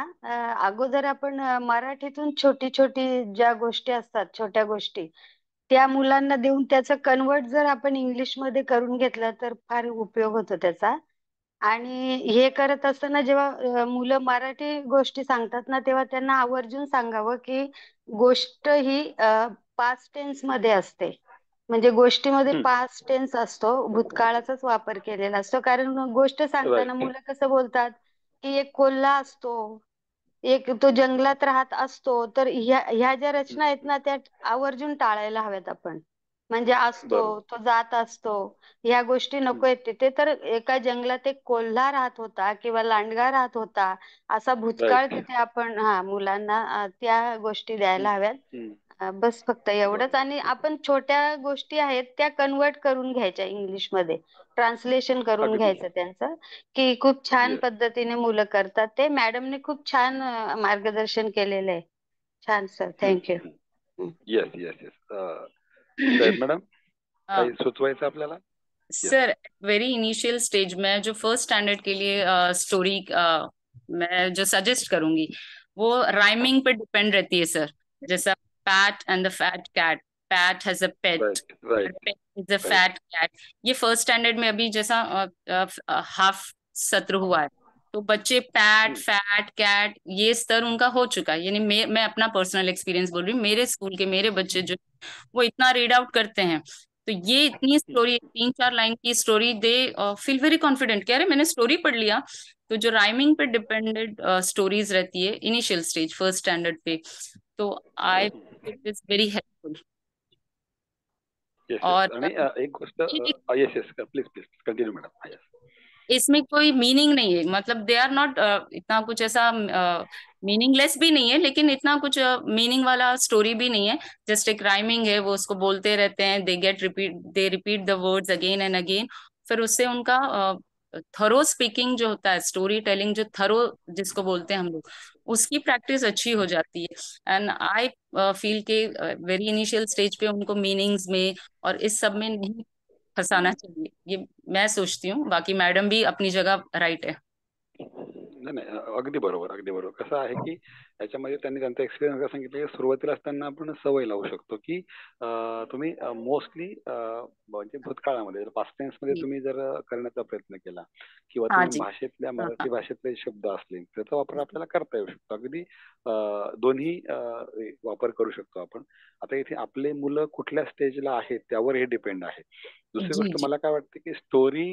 अगोदर आपण मराठीतून छोटी छोटी ज्या गोष्टी असतात, छोट्या गोष्टी, त्या मुलांना देऊन त्याचं कन्वर्ट जर आपण इंग्लिश मध्ये करून घेतलं तर फार उपयोग होतो त्याचा. आणि हे करत असताना जेव्हा मुलं मराठी गोष्टी सांगतात ना, तेव्हा त्यांना आवर्जून सांगावं की गोष्ट ही पास्ट टेन्स मध्ये असते. म्हणजे गोष्टीमध्ये पास्ट टेन्स असतो, भूतकाळाचाच वापर केलेला असतो. कारण गोष्ट सांगताना मुलं कसं बोलतात की एक कोल्हा असतो, एक तो जंगलात राहत असतो. तर ह्या ज्या रचना आहेत ना, त्या आवर्जून टाळायला हव्यात आपण. म्हणजे असतो, तो जात असतो, ह्या गोष्टी नको आहेत तिथे. तर एका जंगलात एक कोल्हा राहत होता किंवा लांडगा राहत होता, असा भूतकाळ तिथे आपण मुलांना त्या गोष्टी द्यायला हव्यात. बस फक्त एवढंच. आणि आपण छोट्या गोष्टी आहेत त्या कन्वर्ट करून घ्यायच्या इंग्लिश मध्ये, ट्रान्सलेशन करून घ्यायचं त्यांचं, की खूप छान पद्धतीने मुलं करतात ते. मॅडमने खूप छान मार्गदर्शन केलेलं आहे. छान sir, thank you. Yes yes yes. Madam काही सुचवायचं आपल्याला? सर, वेरी इनिशियल स्टेज में जो फर्स्ट स्टैंडर्ड के लिए स्टोरी मैं जो सजेस्ट करूंगी वो राइमिंग पे डिपेंड रहती है सर. जैसा pat and the fat cat, pat has a pet, pet is a fat cat. ये फर्स्ट स्टैंडर्ड में अभी जैसा हाफ सत्र हुआ है, तो बच्चे पैट फैट कैट ये स्तर उनका हो चुका है. यानी मैं अपना पर्सनल एक्सपीरियंस बोल रही हूँ. मेरे स्कूल के मेरे बच्चे जो वो इतना रीड आउट करते हैं, तो ये इतनी स्टोरी 3-4 लाइन की story they feel very confident कि अरे मैंने स्टोरी पढ़ लिया. तो जो राइमिंग पे डिपेंडेड स्टोरीज रहती है इनिशियल स्टेज फर्स्ट स्टैंडर्ड पे, तो आई इट इज वेरी हेल्पफुल. और एक गोष्ट, yes yes please please continue madam. इसमें कोई मीनिंग नहीं है, मतलब दे आर नॉट इतना कुछ ऐसा मीनिंगलेस भी नहीं है, लेकिन इतना कुछ मीनिंग वाला स्टोरी भी नहीं है. जस्ट एक राइमिंग है, वो उसको बोलते रहते हैं, they repeat the words again and again. फिर उससे उनका थरो स्पीकिंग जो होता है, स्टोरी टेलिंग जो थरो जिसको बोलते हैं हम लोग, उसकी प्रैक्टिस अच्छी हो जाती है. एंड आई फील के वेरी इनिशियल स्टेज पे उनको मीनिंग्स में और इस सब में नहीं फंसाना चाहिए, ये मैं सोचती हूँ. बाकी मैडम भी अपनी जगह राइट है. नाही नाही, अगदी बरोबर अगदी बरोबर. कसं आहे की याच्यामध्ये त्यांनी त्यांचा एक्सपिरियन्स काय सांगितलं की सुरुवातीलाच त्यांना आपण सवय लावू शकतो की तुम्ही मोस्टली म्हणजे भूतकाळामध्ये पास्ट टेन्स मध्ये तुम्ही जर करण्याचा प्रयत्न केला किंवा हाँ तुम्ही जी. भाषेतल्या हाँ मराठी भाषेतले शब्द असले त्याचा वापर आपल्याला करता येऊ शकतो. अगदी दोन्ही वापर करू शकतो आपण. आता इथे आपले मुलं कुठल्या स्टेजला आहेत त्यावर हे डिपेंड आहे. दुसरी जी गोष्ट जी. मला काय वाटते की स्टोरी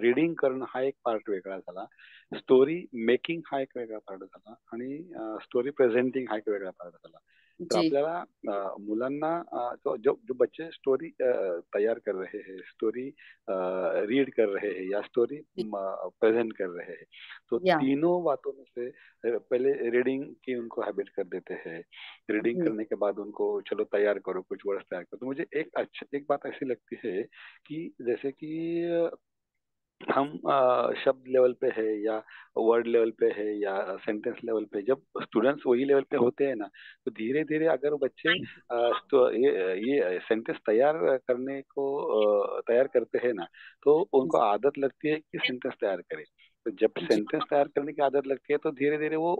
रीडिंग करणं हा एक पार्ट वेगळा झाला, स्टोरी मेकिंग हा एक वेगळा पार्ट झाला आणि स्टोरी प्रेझेंटिंग हा एक वेगळा पार्ट झाला. तर जी आपल्याला मुलांना जो जो जो बच्चे स्टोरी तैयार कर रहे हैं, स्टोरी रीड कर रहे हैं या स्टोरी प्रेजेंट कर रहे हैं, तो या तीनों बातों में से पहले रीडिंग की उनको हैबिट कर देते हैं. रीडिंग जी करने के बाद उनको चलो तैयार करो, कुछ वर्ड्स तैयार करो. तो मुझे एक बात ऐसी लगती है कि जैसे कि हम शब्द लेवल पे है या वर्ड लेवल पे है या सेंटेंस लेवल पे, जब स्टूडेंट्स वही लेवल पे होते हैं ना, तो धीरे धीरे अगर बच्चे तो ये सेंटेंस तैयार करने को तैयार करते हैं ना, तो उनको आदत लगती है कि सेंटेंस तैयार करें. तो जब जी सेंटेंस तैयार करने की आदत लगती है तो धीरे धीरे वो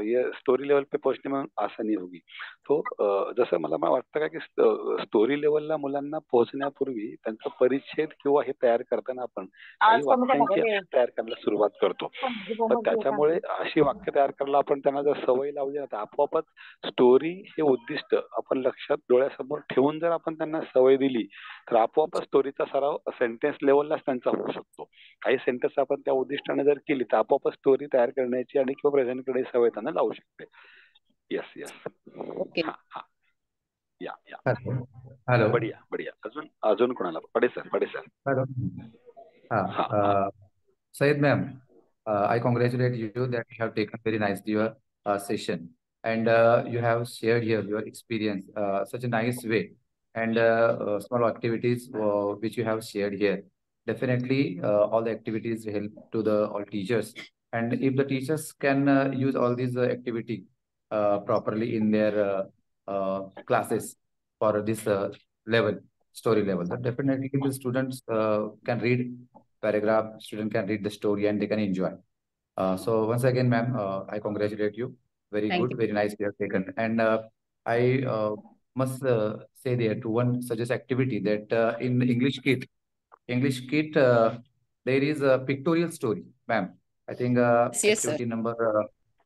ये स्टोरी लेवल पे पहुंचने में आसानी होगी. तो जसं मला वाटतं का की स्टोरी लेवलला मुलांना पोहोचण्यापूर्वी त्यांचा परिच्छेद किंवा हे तयार करताना आपण काही वाक्यांची अशी तयार करायला सुरुवात करतो. पण त्याच्यामुळे अशी वाक्य तयार करायला आपण त्यांना जर सवय लावली ना तर आपोआपच स्टोरी हे उद्दिष्ट आपण लक्षात डोळ्यासमोर ठेवून जर आपण त्यांना सवय दिली तर आपोआपच स्टोरीचा सराव सेंटेन्स लेवललाच त्यांचा होऊ शकतो. काही सेंटेन्स आपण त्या उद्दिष्टाने जर केली तर आपोआपच स्टोरी तयार करण्याची आणि किंवा प्रेझेंट करण्याची सवय त्यांना लावू शकते. Yes yes. ओके. हा हा. या या. हॅलो. बढिया बढिया. अजून अजून कोणाला? पडे सर. हॅलो. हा हाँ हा. Syed ma'am, I congratulate you that you have taken very nicely your session and you have shared here your experience such a nice way and small activities which you have shared here. Definitely, all the activities help to the all teachers, and if the teachers can use all these activity properly in their classes for this level, story level, then definitely the students can read paragraph, student can read the story and they can enjoy. So once again, ma'am, I congratulate you. Very Thank good, you. very nice you have taken. And I must say there to one suggest activity that in English kit, there is a pictorial story, ma'am. I think Yes sir. activity number,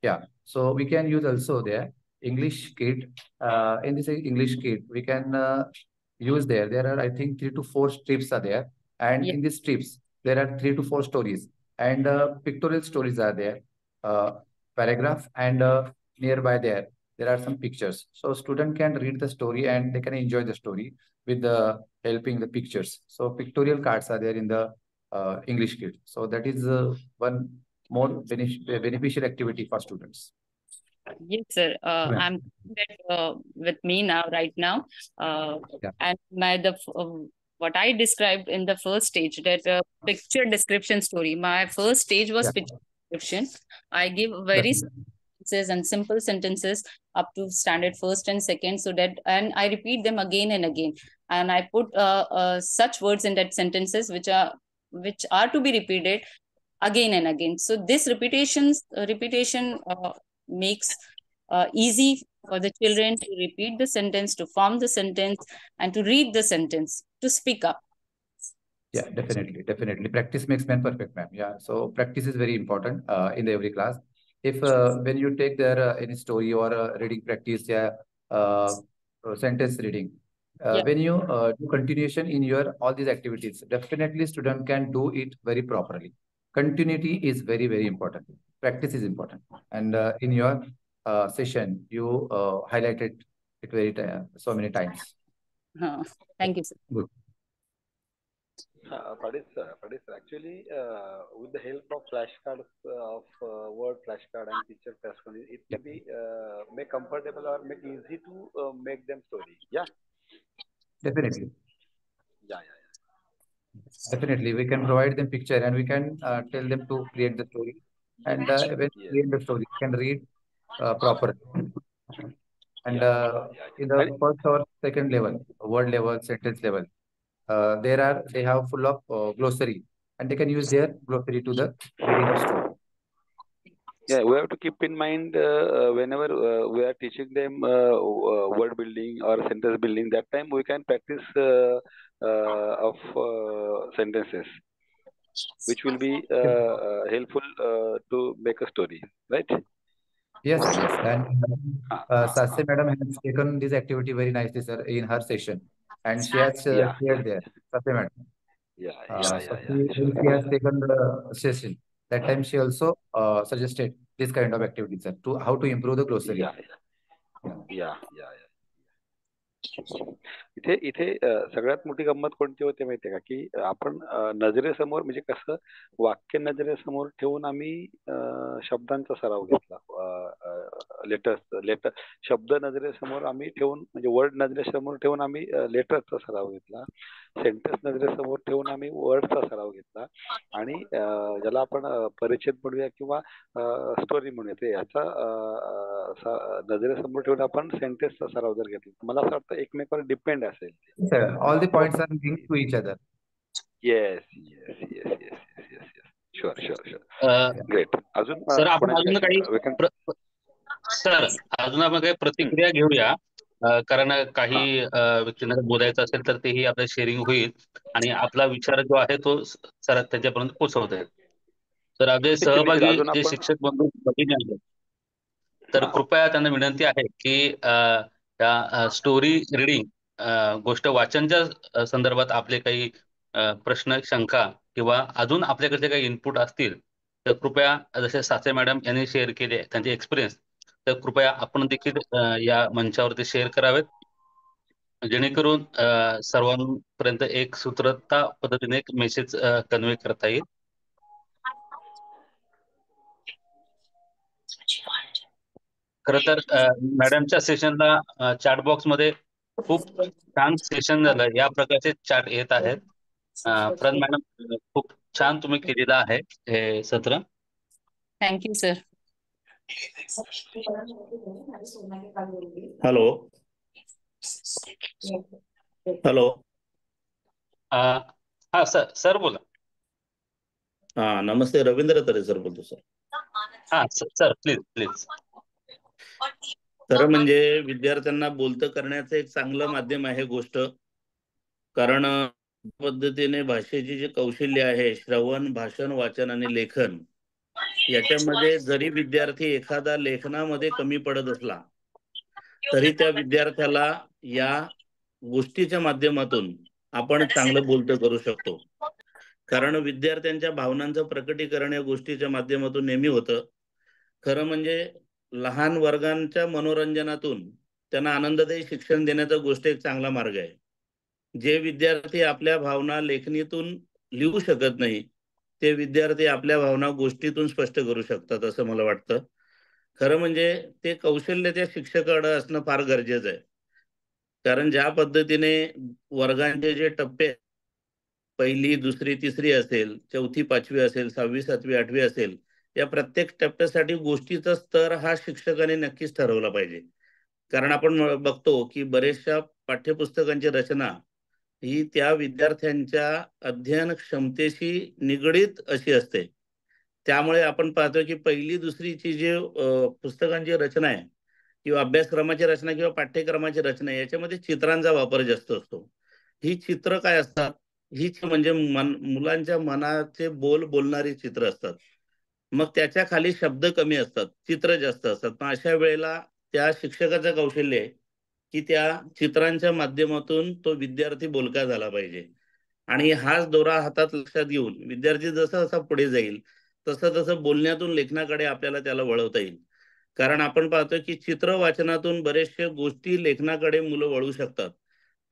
yeah. So we can use also there English kit. In this English kit, we can use there. There are, I think, 3 to 4 strips are there. And Yeah. in these strips, there are 3 to 4 stories. And pictorial stories are there. Paragraph and nearby there are some pictures. So student can read the story and they can enjoy the story with the helping the pictures. So pictorial cards are there in the English kit. So that is one more beneficial activity for students. Yes, sir. Ma'am. I'm that with me now, right now. Yeah. And what I described in the first stage, that picture description story. My first stage was Yeah. picture description. I give very Definitely. sentences and simple sentences up to standard first and second, so that, and I repeat them again and again, and I put such words in that sentences which are to be repeated again and again. So this repetition makes easy for the children to repeat the sentence, to form the sentence, and to read the sentence, to speak up. Yeah, definitely. Practice makes man perfect, ma'am. Yeah, so practice is very important in every class. If when you take their any story or reading practice, yeah, sentence reading, Yeah. when you do continuation in your all these activities, definitely student can do it very properly. Continuity is very important. Practice is important, and in your session, you highlighted it so many times. Thank you, sir. Good. Padis sir, actually, with the help of flashcards, of word flashcard and picture flashcard, it may be make comfortable or make easy to make them story. Yeah. Definitely. Yeah. Definitely, we can provide them picture and we can tell them to create the story. And when Yes. create the story, they can read properly. And Yeah. in the first or second level, word level, sentence level, they have full of glossary, and they can use their glossary to the reading of story. Yeah, we have to keep in mind whenever we are teaching them word building or sentence building. That time we can practice of sentences, which will be helpful to make a story, right? Yes, sir, yes. And Ha, ha, ha. Sase madam has taken this activity very nicely, sir, in her session. And she has Yeah, yeah, shared there, Sase madam. yeah, Uh, yeah, so yeah, yeah. she, when she Sure. has taken the session, that time she also suggested this kind of activity, sir, to how to improve the glossary. Yeah, Yeah. yeah, yeah, yeah. इथे इथे सगळ्यात मोठी गंमत कोणती होते माहितीये का, की आपण नजरेसमोर म्हणजे कसं वाक्य नजरेसमोर ठेवून आम्ही शब्दांचा सराव घेतला. लेटर शब्द नजरेसमोर आम्ही ठेवून म्हणजे वर्ड नजरेसमोर ठेवून आम्ही लेटरचा सराव घेतला. सेंटेन्स नजरेसमोर ठेवून आम्ही वर्डचा सराव घेतला. आणि ज्याला आपण परिच्छेद म्हणूया किंवा स्टोरी म्हणूया ते याचा नजरेसमोर ठेवून आपण सेंटेन्सचा सराव जर घेतला मला असं वाटतं एकमेकावर डिपेंड असेल ते. Sir, all the points are linked to each other. Yes yes yes yes yes yes yes sure sure sure a, great. अजून सर आपण कोणाची अजून काही काही सर अजून आपण काही प्रतिक्रिया घेऊया. कारण काही व्यक्तींना जर बोलायचं असेल तर तेही आपलं शेअरिंग होईल आणि आपला विचार जो आहे तो सर त्यांच्यापर्यंत पोहोचवता येईल. तर आपले निश्चित निश्चित सहभागी अजून जे आपण शिक्षक बंधू भगिनी आहेत तर हा कृपया त्यांना विनंती आहे की त्या स्टोरी रिडिंग गोष्ट वाचनच्या संदर्भात आपले काही प्रश्न शंका किंवा अजून आपल्याकडचे काही इनपुट असतील तर कृपया जसे साचे मॅडम यांनी शेअर केले त्यांचे एक्सपिरियन्स तर कृपया आपण देखील या मंचावरती शेअर करावेत जेणेकरून सर्वांपर्यंत एक सूत्रता पद्धतीने एक मेसेज कन्वे करता येईल. खरं तर मॅडमच्या सेशनला चॅट बॉक्स मध्ये खूप छान सेशन झालं या प्रकारचे चॅट येत आहेत. प्रन मॅडम खूप छान तुम्ही केलेलं आहे हे सत्र. Thank you, sir. Hello hello हा सर सर बोला. हा नमस्ते रवींद्र तरे सर बोलतो सर. हा सर प्लीज प्लीज. खरं म्हणजे विद्यार्थ्यांना बोलतं करण्याचं एक चांगलं माध्यम आहे गोष्ट. कारण पद्धतीने भाषेची जी कौशल्य आहे श्रवण भाषण वाचन आणि लेखन याच्यामध्ये जरी विद्यार्थी एखादा लेखनामध्ये कमी पडत असला तरी त्या विद्यार्थ्याला या गोष्टीच्या माध्यमातून आपण चांगलं बोलतं करू शकतो. कारण विद्यार्थ्यांच्या भावनांचं प्रकटीकरण या गोष्टीच्या माध्यमातून नेहमी होतं. खरं म्हणजे लहान वर्गांच्या मनोरंजनातून त्यांना आनंददायी शिक्षण देण्याचा गोष्ट एक चांगला मार्ग आहे. जे विद्यार्थी आपल्या भावना लेखणीतून लिहू शकत नाही ते विद्यार्थी आपल्या भावना गोष्टीतून स्पष्ट करू शकतात असं मला वाटतं. खरं म्हणजे ते कौशल्य त्या शिक्षकाकडे असणं फार गरजेचं आहे. कारण ज्या पद्धतीने वर्गांचे जे टप्पे पहिली दुसरी तिसरी असेल चौथी पाचवी असेल 6वी 7वी 8वी असेल या प्रत्येक टप्प्यासाठी गोष्टीचा स्तर हा शिक्षकाने नक्कीच ठरवला पाहिजे. कारण आपण बघतो की बरेचशा पाठ्यपुस्तकांची रचना ही त्या विद्यार्थ्यांच्या अध्ययन क्षमतेशी निगडीत अशी असते. त्यामुळे आपण पाहतो की पहिली दुसरीची जे पुस्तकांची रचना आहे किंवा अभ्यासक्रमाची रचना किंवा पाठ्यक्रमाची रचना याच्यामध्ये चित्रांचा वापर जास्त असतो. ही चित्र काय असतात हीच म्हणजे मुलांच्या मनाचे बोल बोलणारी चित्र असतात. मग त्याच्या खाली शब्द कमी असतात चित्र जास्त असतात. पण अशा वेळेला त्या शिक्षकाचं कौशल्य आहे की त्या चित्रांच्या माध्यमातून तो विद्यार्थी बोलका झाला पाहिजे. आणि हाच दोरा हातात लक्षात घेऊन विद्यार्थी जसा जसा पुढे जाईल तसं तसं बोलण्यातून लेखनाकडे आपल्याला त्याला वळवता येईल. कारण आपण पाहतो की चित्र वाचनातून बरेचशा गोष्टी लेखनाकडे मुलं वळू शकतात.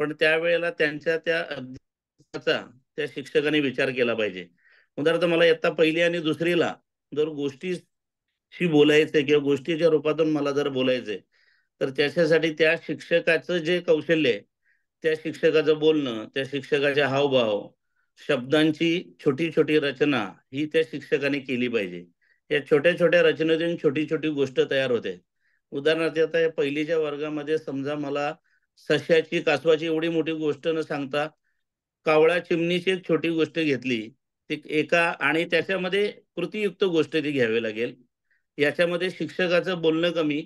पण त्यावेळेला त्यांच्या त्या अध्ययनाचा त्या शिक्षकाने विचार केला पाहिजे. उदाहरणार्थ मला इयत्ता पहिली आणि दुसरीला जर गोष्टीशी बोलायचंय किंवा गोष्टीच्या रूपातून मला जर बोलायचंय तर त्याच्यासाठी त्या शिक्षकाचं जे कौशल्य आहे त्या शिक्षकाचं बोलणं त्या शिक्षकाचे हावभाव शब्दांची छोटी छोटी रचना ही त्या शिक्षकाने केली पाहिजे. या छोट्या छोट्या रचनेतून छोटी छोटी गोष्ट तयार होते. उदाहरणार्थ आता पहिलीच्या वर्गामध्ये समजा मला सश्याची कासवाची एवढी मोठी गोष्ट न सांगता कावळा चिमणीची एक छोटी गोष्ट घेतली ती एका आणि त्याच्यामध्ये कृतीयुक्त गोष्ट ती घ्यावी लागेल. याच्यामध्ये शिक्षकाचं बोलणं कमी,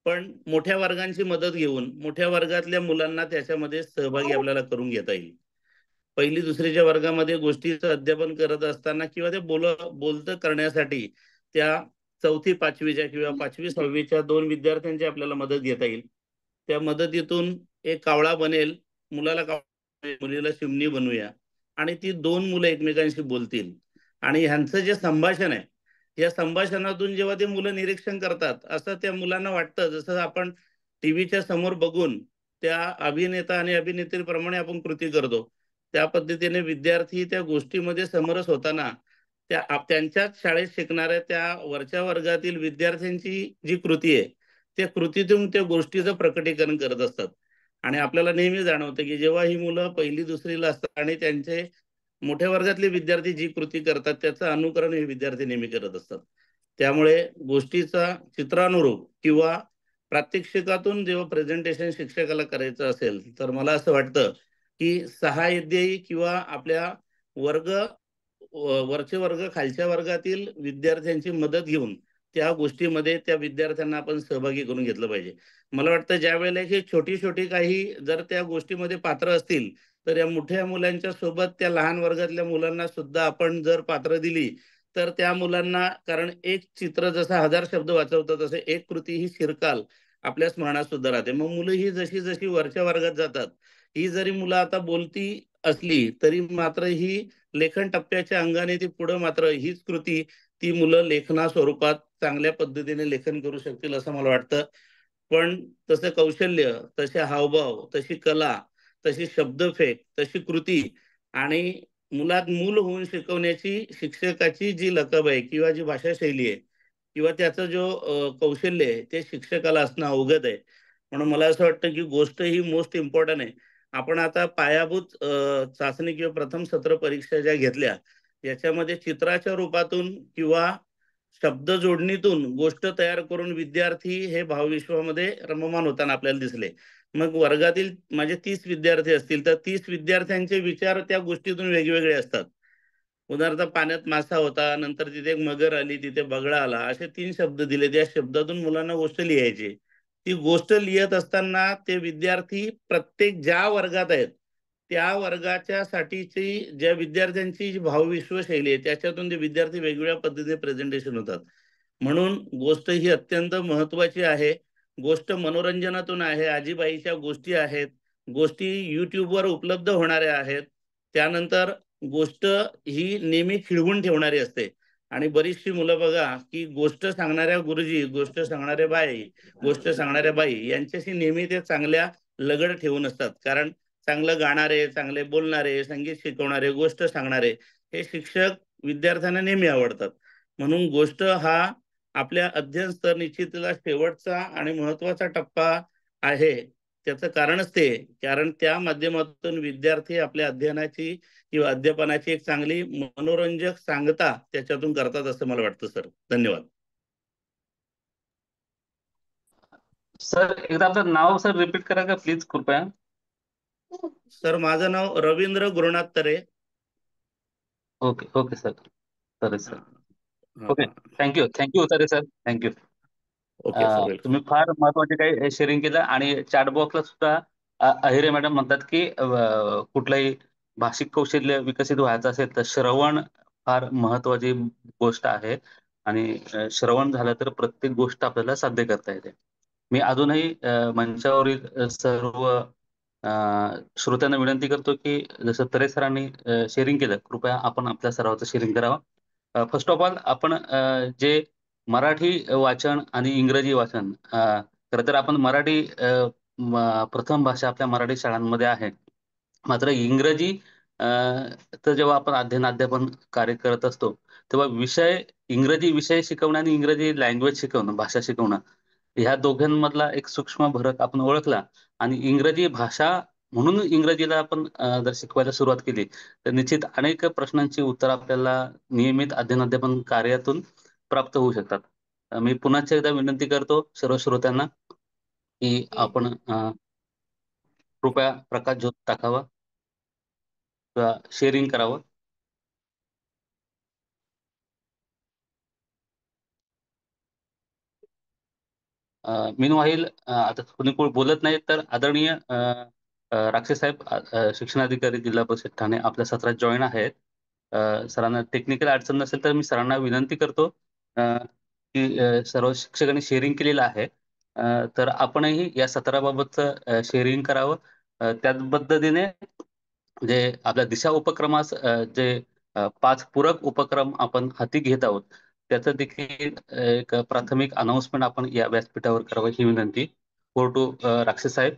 पण मोठ्या वर्गांची मदत घेऊन मोठ्या वर्गातल्या मुलांना त्याच्यामध्ये सहभागी आपल्याला करून घेता येईल. पहिली दुसरीच्या वर्गामध्ये गोष्टीचं अध्यापन करत असताना किंवा ते बोलतं करण्यासाठी त्या चौथी पाचवीच्या किंवा पाचवी सहावीच्या 2 विद्यार्थ्यांची आपल्याला मदत घेता येईल. त्या मदतीतून एक कावळा बनेल, मुलाला कावळा, मुलीला चिमणी बनवूया, आणि ती 2 मुलं एकमेकांशी बोलतील. आणि ह्यांचं जे संभाषण आहे, या संभाषणातून जेव्हा ते मुलं निरीक्षण करतात, असं त्या मुलांना वाटतं जसं आपण टीव्हीच्या समोर बघून त्या अभिनेता आणि अभिनेत्रीप्रमाणे आपण कृती करतो. त्या पद्धतीने विद्यार्थी त्या गोष्टीमध्ये समरस होताना त्यांच्याच शाळेत शिकणाऱ्या त्या वरच्या वर्गातील विद्यार्थ्यांची जी कृती आहे, त्या कृतीतून त्या गोष्टीचं प्रकटीकरण करत असतात. आणि आपल्याला नेहमी जाणवतं की जेव्हा ही मुलं पहिली दुसरीला असतात आणि त्यांचे मोठ्या वर्गातले विद्यार्थी जी कृती करतात त्याचं अनुकरण हे विद्यार्थी नेहमी करत असतात. त्यामुळे गोष्टीचा चित्रानुरूप किंवा प्रात्यक्षिकातून जेव्हा प्रेझेंटेशन शिक्षकाला करायचं असेल, तर मला असं वाटतं की सहाध्यायी किंवा आपल्या वर्ग वरचे वर्ग खालच्या वर्गातील विद्यार्थ्यांची मदत घेऊन त्या गोष्टीमध्ये त्या विद्यार्थ्यांना आपण सहभागी करून घेतलं पाहिजे. मला वाटतं ज्या वेळेला ही छोटी छोटी काही जर त्या गोष्टीमध्ये पात्र असतील, तर या मोठ्या मुलांच्या सोबत त्या लहान वर्गातल्या मुलांना सुद्धा आपण जर पात्र दिली, तर त्या मुलांना, कारण एक चित्र जसं 1000 शब्द वाचवतं तसे एक कृती ही शिरकाल आपल्या स्मरणात सुद्धा राहते. मग मुलं ही जशी जशी वरच्या वर्गात जातात, ही जरी मुलं आता बोलती असली तरी मात्र ही लेखन टप्प्याच्या अंगाने ती पुढे मात्र हीच कृती ती मुलं लेखना स्वरूपात चांगल्या पद्धतीने लेखन करू शकतील असं मला वाटतं. पण तसं कौशल्य, तसे हावभाव, तशी कला, तशी शब्दफेक, तशी कृती आणि मुलात मूल होऊन शिकवण्याची शिक्षकाची जी लकब आहे किंवा जी भाषाशैली आहे किंवा त्याचं जो कौशल्य आहे ते शिक्षकाला असणं अवगत आहे. म्हणून मला असं वाटतं की गोष्ट ही मोस्ट इम्पॉर्टंट आहे. आपण आता पायाभूत चाचणी किंवा प्रथम सत्र परीक्षा ज्या घेतल्या, याच्यामध्ये चित्राच्या रूपातून किंवा शब्द जोडणीतून गोष्ट तयार करून विद्यार्थी हे भावविश्वामध्ये रममान होताना आपल्याला दिसले. मग वर्गातील माझे 30 विद्यार्थी असतील तर 30 विद्यार्थ्यांचे विचार त्या गोष्टीतून वेगवेगळे असतात. उदाहरणार्थ पाण्यात मासा होता, नंतर तिथे एक मगर आली, तिथे बगळा आला, असे 3 शब्द दिले. त्या शब्दातून मुलांना गोष्ट लिहायची. ती गोष्ट लिहित असताना ते विद्यार्थी प्रत्येक ज्या वर्गात आहेत त्या वर्गाच्या साठीची ज्या विद्यार्थ्यांची जी भावविश्व शैली आहे त्याच्यातून ते विद्यार्थी वेगवेगळ्या पद्धतीने प्रेझेंटेशन होतात. म्हणून गोष्ट ही अत्यंत महत्वाची आहे. गोष्ट मनोरंजनातून आहे. आजीबाईच्या गोष्टी आहेत, गोष्टी युट्यूबवर उपलब्ध होणाऱ्या आहेत. त्यानंतर गोष्ट ही नेहमी खिळवून ठेवणारी असते. आणि बरीचशी मुलं बघा की गोष्ट सांगणाऱ्या गुरुजी, गोष्ट सांगणाऱ्या बाई, गोष्ट सांगणाऱ्या बाई यांच्याशी नेहमी ते चांगल्या लगड ठेवून असतात. कारण चांगलं गाणारे, चांगले बोलणारे, संगीत शिकवणारे, गोष्ट सांगणारे हे शिक्षक विद्यार्थ्यांना नेहमी आवडतात. म्हणून गोष्ट हा आपल्या अध्ययन स्तर निश्चितीला शेवटचा आणि महत्वाचा टप्पा आहे. त्याचं कारणच ते, कारण त्या माध्यमातून विद्यार्थी आपल्या अध्ययनाची किंवा अध्यापनाची एक चांगली मनोरंजक सांगता त्याच्यातून करतात असं मला वाटतं सर. धन्यवाद. सर एकदा आपलं नाव सर रिपीट करा का प्लीज कृपया. सर माझं नाव Ravindra Gurunath Tare. Okay okay sir. Sir हा, ओके, हा. Thank you Tare sir, thank you. Okay sir, welcome. तुम्ही फार महत्वाचे काही शेअरिंग केलं. आणि चॅट बॉक्सला सुद्धा अहिरे मॅडम म्हणतात की कुठलंही भाषिक कौशल्य विकसित व्हायचं असेल तर श्रवण फार महत्वाची गोष्ट आहे. आणि श्रवण झालं तर प्रत्येक गोष्ट आपल्याला साध्य करता येते. मी अजूनही मंचावरील सर्व श्रोत्यांना विनंती करतो की जसं तरे सरांनी शेअरिंग केलं, कृपया आपण आपल्या सरावाचं शेअरिंग करावं. फर्स्ट ऑफ ऑल आपण जे मराठी वाचन आणि इंग्रजी वाचन, खरं तर आपण मराठी प्रथम भाषा आपल्या मराठी शाळांमध्ये आहे. मात्र इंग्रजी तर जेव्हा आपण अध्यापन कार्य करत असतो तेव्हा इंग्रजी विषय शिकवणं आणि इंग्रजी लँग्वेज शिकवणं, भाषा शिकवणं, ह्या दोघांमधला एक सूक्ष्म फरक आपण ओळखला आणि इंग्रजी भाषा म्हणून इंग्रजीला आपण जर शिकवायला सुरुवात केली तर निश्चित अनेक प्रश्नांची उत्तर आपल्याला नियमित अध्यापन कार्यातून प्राप्त होऊ शकतात. मी पुन्हा एकदा विनंती करतो सर्व श्रोत्यांना की आपण कृपया प्रकाश ज्योत टाकावा किंवा शेअरिंग करावं. मीनवाईल आता कोणी कोण बोलत नाही तर आदरणीय राक्षस साहेब शिक्षणाधिकारी जिल्हा परिषद ठाणे आपल्या सत्रात जॉईन आहेत. सरांना टेक्निकल अडचण नसेल तर मी सरांना विनंती करतो की सर्व शिक्षकांनी शेअरिंग केलेलं आहे. तर आपणही या सत्राबाबतचं शेअरिंग करावं. त्याच पद्धतीने जे आपल्या दिशा उपक्रमास जे 5 पूरक उपक्रम आपण हाती घेत आहोत त्याचं देखील एक प्राथमिक अनाउन्समेंट आपण या व्यासपीठावर करावं ही विनंती. फोर टू राक्षस साहेब.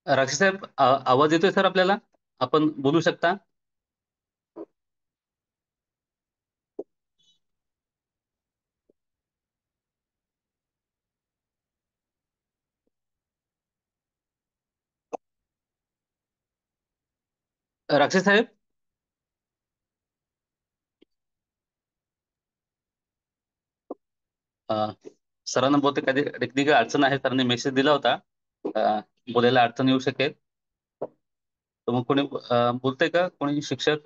राक्षस साहेब आवाज येतोय सर आपल्याला? आपण बोलू शकता. राक्षस साहेब. सरांना बहुतेक कधी टेक्निकल अडचण आहे. सरांनी मेसेज दिला होता बोलायला अडचण येऊ शकेल. तर मग कोणी बोलतंय का कोणी शिक्षक?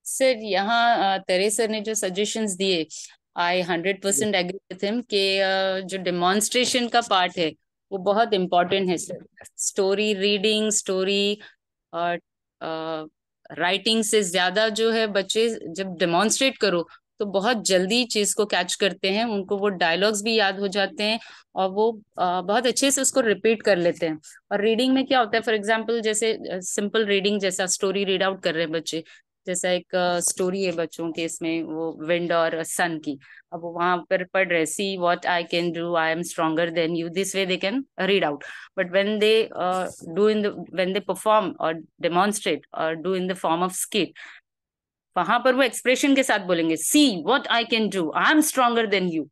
सर यहाँ तरे सर ने जो सजेशंस दिए, आई 100% एग्री विथ हिम कि जो डेमोन्स्ट्रेशन का पार्ट है वो बहुत इम्पोर्टेंट है सर. स्टोरी रीडिंग, स्टोरी और राइटिंग से ज्यादा जो है बच्चे जब डेमोन्स्ट्रेट करो तो बहुत जल्दी चीज को कैच करते हैं, उनको वो डायलॉग्स भी याद हो जाते हैं और वो बहुत अच्छे से उसको रिपीट कर लेते हैं. और रीडिंग में क्या होता है, फॉर एग्जाम्पल जैसे सिंपल रीडिंग जैसा स्टोरी रीड आउट कर रहे हैं बच्चे, जैसा एक स्टोरी है बच्चों के, इसमें वो विंड और सन की. अब वो वहां पर पढ़ रहे, see what I can do, I am stronger than you, this way they can read out. But when they do in the when they perform और डेमोन्स्ट्रेट और do in the form of skit, वहां पर वो एक्सप्रेशन के साथ बोलेंगे, see what I can do, I am stronger than you.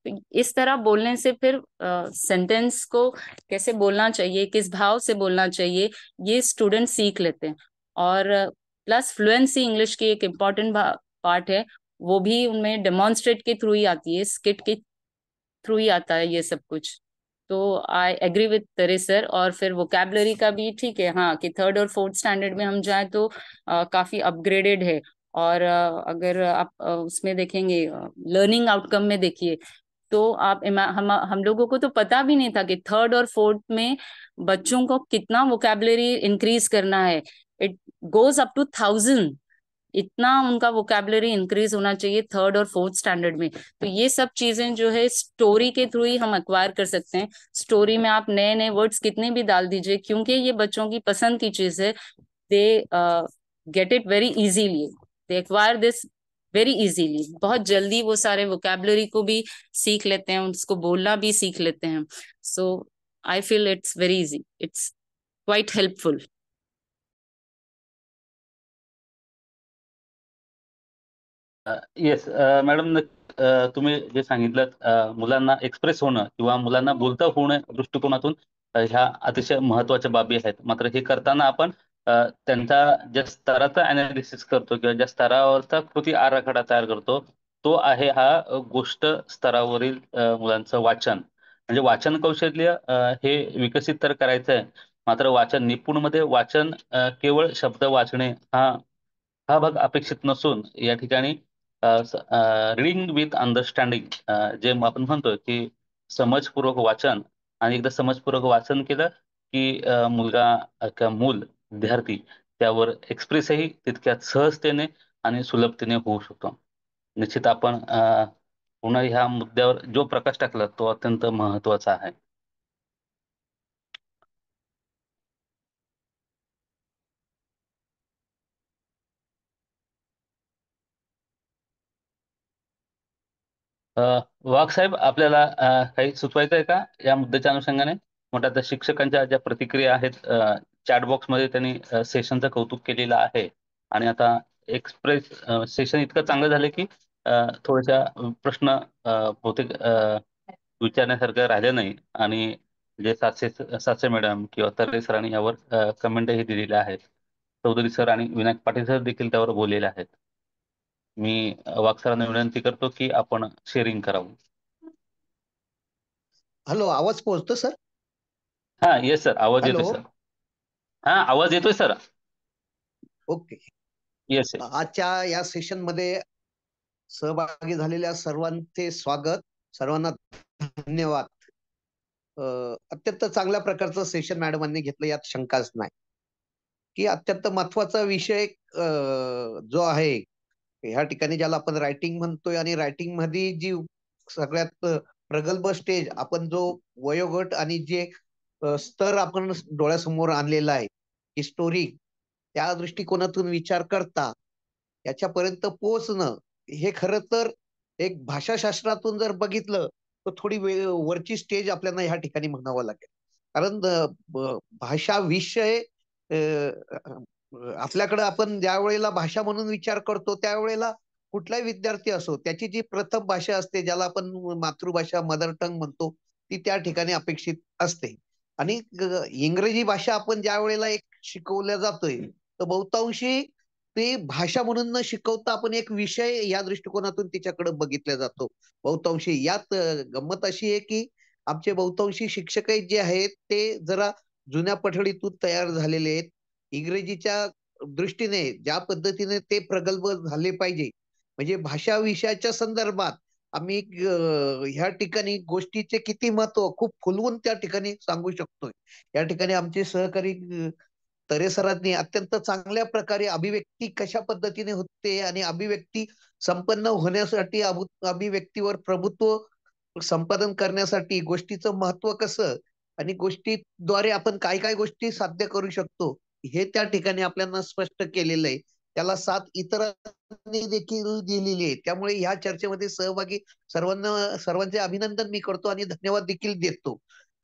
तो इस तरह बोलने से फिर सेंटेंस को कैसे बोलना चाहिए, किस भाव से बोलना चाहिए, ये स्टूडेंट सीख लेते हैं. और प्लस फ्लुएंसी इंग्लिश की एक इम्पॉर्टेंट पार्ट है, वो भी उनमें डेमोन्स्ट्रेट के थ्रू ही आती है, स्किट के थ्रू ही आता है ये सब कुछ. तो I agree with Tare sir. और फिर वोकैबलरी का भी ठीक है, हाँ, कि थर्ड और फोर्थ स्टैंडर्ड में हम जाएं तो काफी अपग्रेडेड है. और अगर आप उसमें देखेंगे लर्निंग आउटकम में देखिए तो आप हम लोगों को तो पता भी नहीं था कि थर्ड और फोर्थ में बच्चों को कितना वोकैबलरी इंक्रीज करना है. It goes up to 1000. इतना उनका वोकैबलरी इंक्रीज होना चाहिए थर्ड और फोर्थ स्टैंडर्ड में. तो ये सब चीजें जो है स्टोरी के थ्रू ही हम अक्वायर कर सकते हैं. स्टोरी में आप नए नए वर्ड्स कितने भी डाल दीजिए, क्योंकि ये बच्चों की पसंद की चीज है. They get it very easily, they acquire this very easily. बहुत जल्दी वो सारे वोकैबलरी को भी सीख लेते हैं, उसको बोलना भी सीख लेते हैं. So I feel it's very easy, it's quite helpful. Yes madam, तुम्ही जे सांगितलं मुलांना एक्सप्रेस होणं किंवा मुलांना बोलता होणं दृष्टिकोनातून ह्या अतिशय महत्वाच्या बाबी आहेत. मात्र हे करताना आपण त्यांच्या ज्या स्तराचा अनालिसिस करतो किंवा ज्या स्तरावरचा कृती आराखडा तयार करतो तो आहे हा गोष्ट स्तरावरील मुलांचं वाचन. म्हणजे वाचन कौशल्य हे विकसित तर करायचं आहे. मात्र वाचन निपुण मध्ये वाचन केवळ शब्द वाचणे हा भाग अपेक्षित नसून या ठिकाणी रीडिंग विथ अंडरस्टँडिंग जे आपण म्हणतो की समजपूर्वक वाचन, आणि एकदा समजपूर्वक वाचन केलं की मुलगा किंवा मूल विद्यार्थी त्यावर एक्सप्रेसही तितक्यात सहजतेने आणि सुलभतेने होऊ शकतो. निश्चित आपण पुन्हा ह्या मुद्द्यावर जो प्रकाश टाकला तो अत्यंत महत्वाचा आहे. वाघ साहेब, आपल्याला काही सुचवायचं आहे का या मुद्द्याच्या अनुषंगाने? मोठ्या त्या शिक्षकांच्या ज्या प्रतिक्रिया आहेत चॅट बॉक्स मध्ये त्यांनी सेशनचं कौतुक केलेलं आहे. आणि आता एक्सप्रेस सेशन इतकं चांगलं झालं की थोड्याशा प्रश्न बहुतेक विचारण्यासारखं राहिलं नाही. आणि जे साचे मॅडम किंवा तर्रे सरांनी यावर कमेंटही दिलेल्या आहेत. चौधरी सर आणि विनायक पाटील सर देखील त्यावर बोललेले आहेत. मी वाघ सरांना विनंती करतो की आपण शेअरिंग करावं. हॅलो, आवाज पोहोचतो सर? हा येस सर, आवाज येतोय हॅलो. सर. हा, आवाज येतोय सर? ओके. Yes yes. आजच्या या सेशन मध्ये सहभागी झालेल्या सर्वांचे स्वागत, सर्वांना धन्यवाद. अत्यंत चांगल्या प्रकारचं सेशन मॅडमांनी घेतलं, यात शंकाच नाही. की अत्यंत महत्वाचा विषय जो आहे ह्या ठिकाणी, ज्याला आपण रायटिंग म्हणतोय, आणि रायटिंग मध्ये जी सगळ्यात प्रगल्भ स्टेज, आपण जो वयोगट आणि जे स्तर आपण डोळ्यासमोर आणलेला आहे, की स्टोरी त्या दृष्टिकोनातून विचार करता याच्यापर्यंत पोहोचणं, हे खरं तर एक भाषाशास्त्रातून जर बघितलं तर थोडी वरची स्टेज आपल्याला ह्या ठिकाणी म्हणावं लागेल. कारण भाषा विषय आपल्याकडे, आपण ज्या वेळेला भाषा म्हणून विचार करतो त्यावेळेला कुठलाही विद्यार्थी असो, त्याची जी प्रथम भाषा असते, ज्याला आपण मातृभाषा मदर टंग म्हणतो, ती त्या ठिकाणी अपेक्षित असते. आणि इंग्रजी भाषा आपण ज्या वेळेला एक शिकवल्या जातोय, तर बहुतांशी ते भाषा म्हणून न शिकवता आपण एक विषय या दृष्टिकोनातून तिच्याकडे बघितला जातो. बहुतांशी यात गंमत अशी आहे की आमचे बहुतांशी शिक्षक जे आहेत ते जरा जुन्या पठडीतून तयार झालेले आहेत. इंग्रजीच्या दृष्टीने ज्या पद्धतीने ते प्रगल्भ झाले पाहिजे, म्हणजे भाषा विषयाच्या संदर्भात आम्ही ह्या ठिकाणी गोष्टीचे किती महत्व खूप फुलवून त्या ठिकाणी सांगू शकतोय. या ठिकाणी आमचे सहकारी तरे सरांनी अत्यंत चांगल्या प्रकारे अभिव्यक्ती कशा पद्धतीने होते आणि अभिव्यक्ती संपन्न होण्यासाठी, अभिव्यक्तीवर प्रभुत्व संपादन करण्यासाठी गोष्टीचं महत्व कसं आणि गोष्टीद्वारे आपण काय काय गोष्टी साध्य करू शकतो, हे त्या ठिकाणी आपल्याला स्पष्ट केलेलं आहे. त्याला साथ इतरांनी देखील दिलेली आहे. त्यामुळे ह्या चर्चेमध्ये सहभागी सर्वांचे अभिनंदन मी करतो आणि धन्यवाद देखील देतो,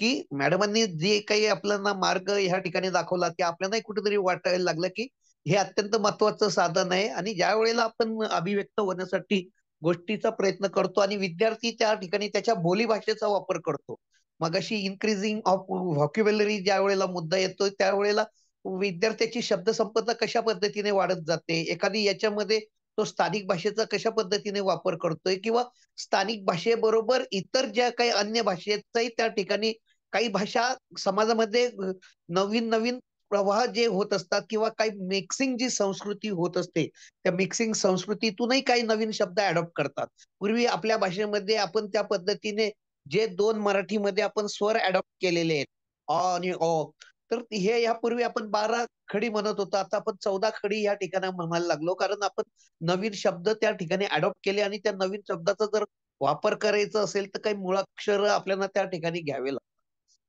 की मॅडमांनी जे काही आपल्याला मार्ग ह्या ठिकाणी दाखवला, ते आपल्यालाही कुठेतरी वाटायला लागलं की हे अत्यंत महत्वाचं साधन आहे. आणि ज्या वेळेला आपण अभिव्यक्त होण्यासाठी गोष्टीचा प्रयत्न करतो आणि विद्यार्थी त्या ठिकाणी त्याच्या बोलीभाषेचा वापर करतो, मग अशी इन्क्रीजिंग ऑफ व्हॉक्युबलरी ज्या वेळेला मुद्दा येतोय, त्यावेळेला विद्यार्थ्याची शब्दसंपदा कशा पद्धतीने वाढत जाते, एखादी याच्यामध्ये तो स्थानिक भाषेचा कशा पद्धतीने वापर करतोय, किंवा स्थानिक भाषेबरोबर इतर ज्या काही अन्य भाषेचाही त्या ठिकाणी काही भाषा समाजामध्ये नवीन नवीन प्रवाह जे होत असतात, किंवा काही मिक्सिंग जी संस्कृती होत असते, त्या मिक्सिंग संस्कृतीतूनही काही नवीन शब्द अडॉप्ट करतात. पूर्वी आपल्या भाषेमध्ये आपण त्या पद्धतीने जे 2 मराठीमध्ये आपण स्वर अडॉप्ट केलेले आहेत, अ आणि अ, तर हे यापूर्वी आपण 12 खडी म्हणत होतो, आता आपण 14 खडी या ठिकाणी म्हणायला लागलो, कारण आपण नवीन शब्द त्या ठिकाणी अडॉप्ट केले आणि त्या नवीन शब्दाचा जर वापर करायचा असेल तर काही मुळाक्षर आपल्याला त्या ठिकाणी घ्यावे लागतात.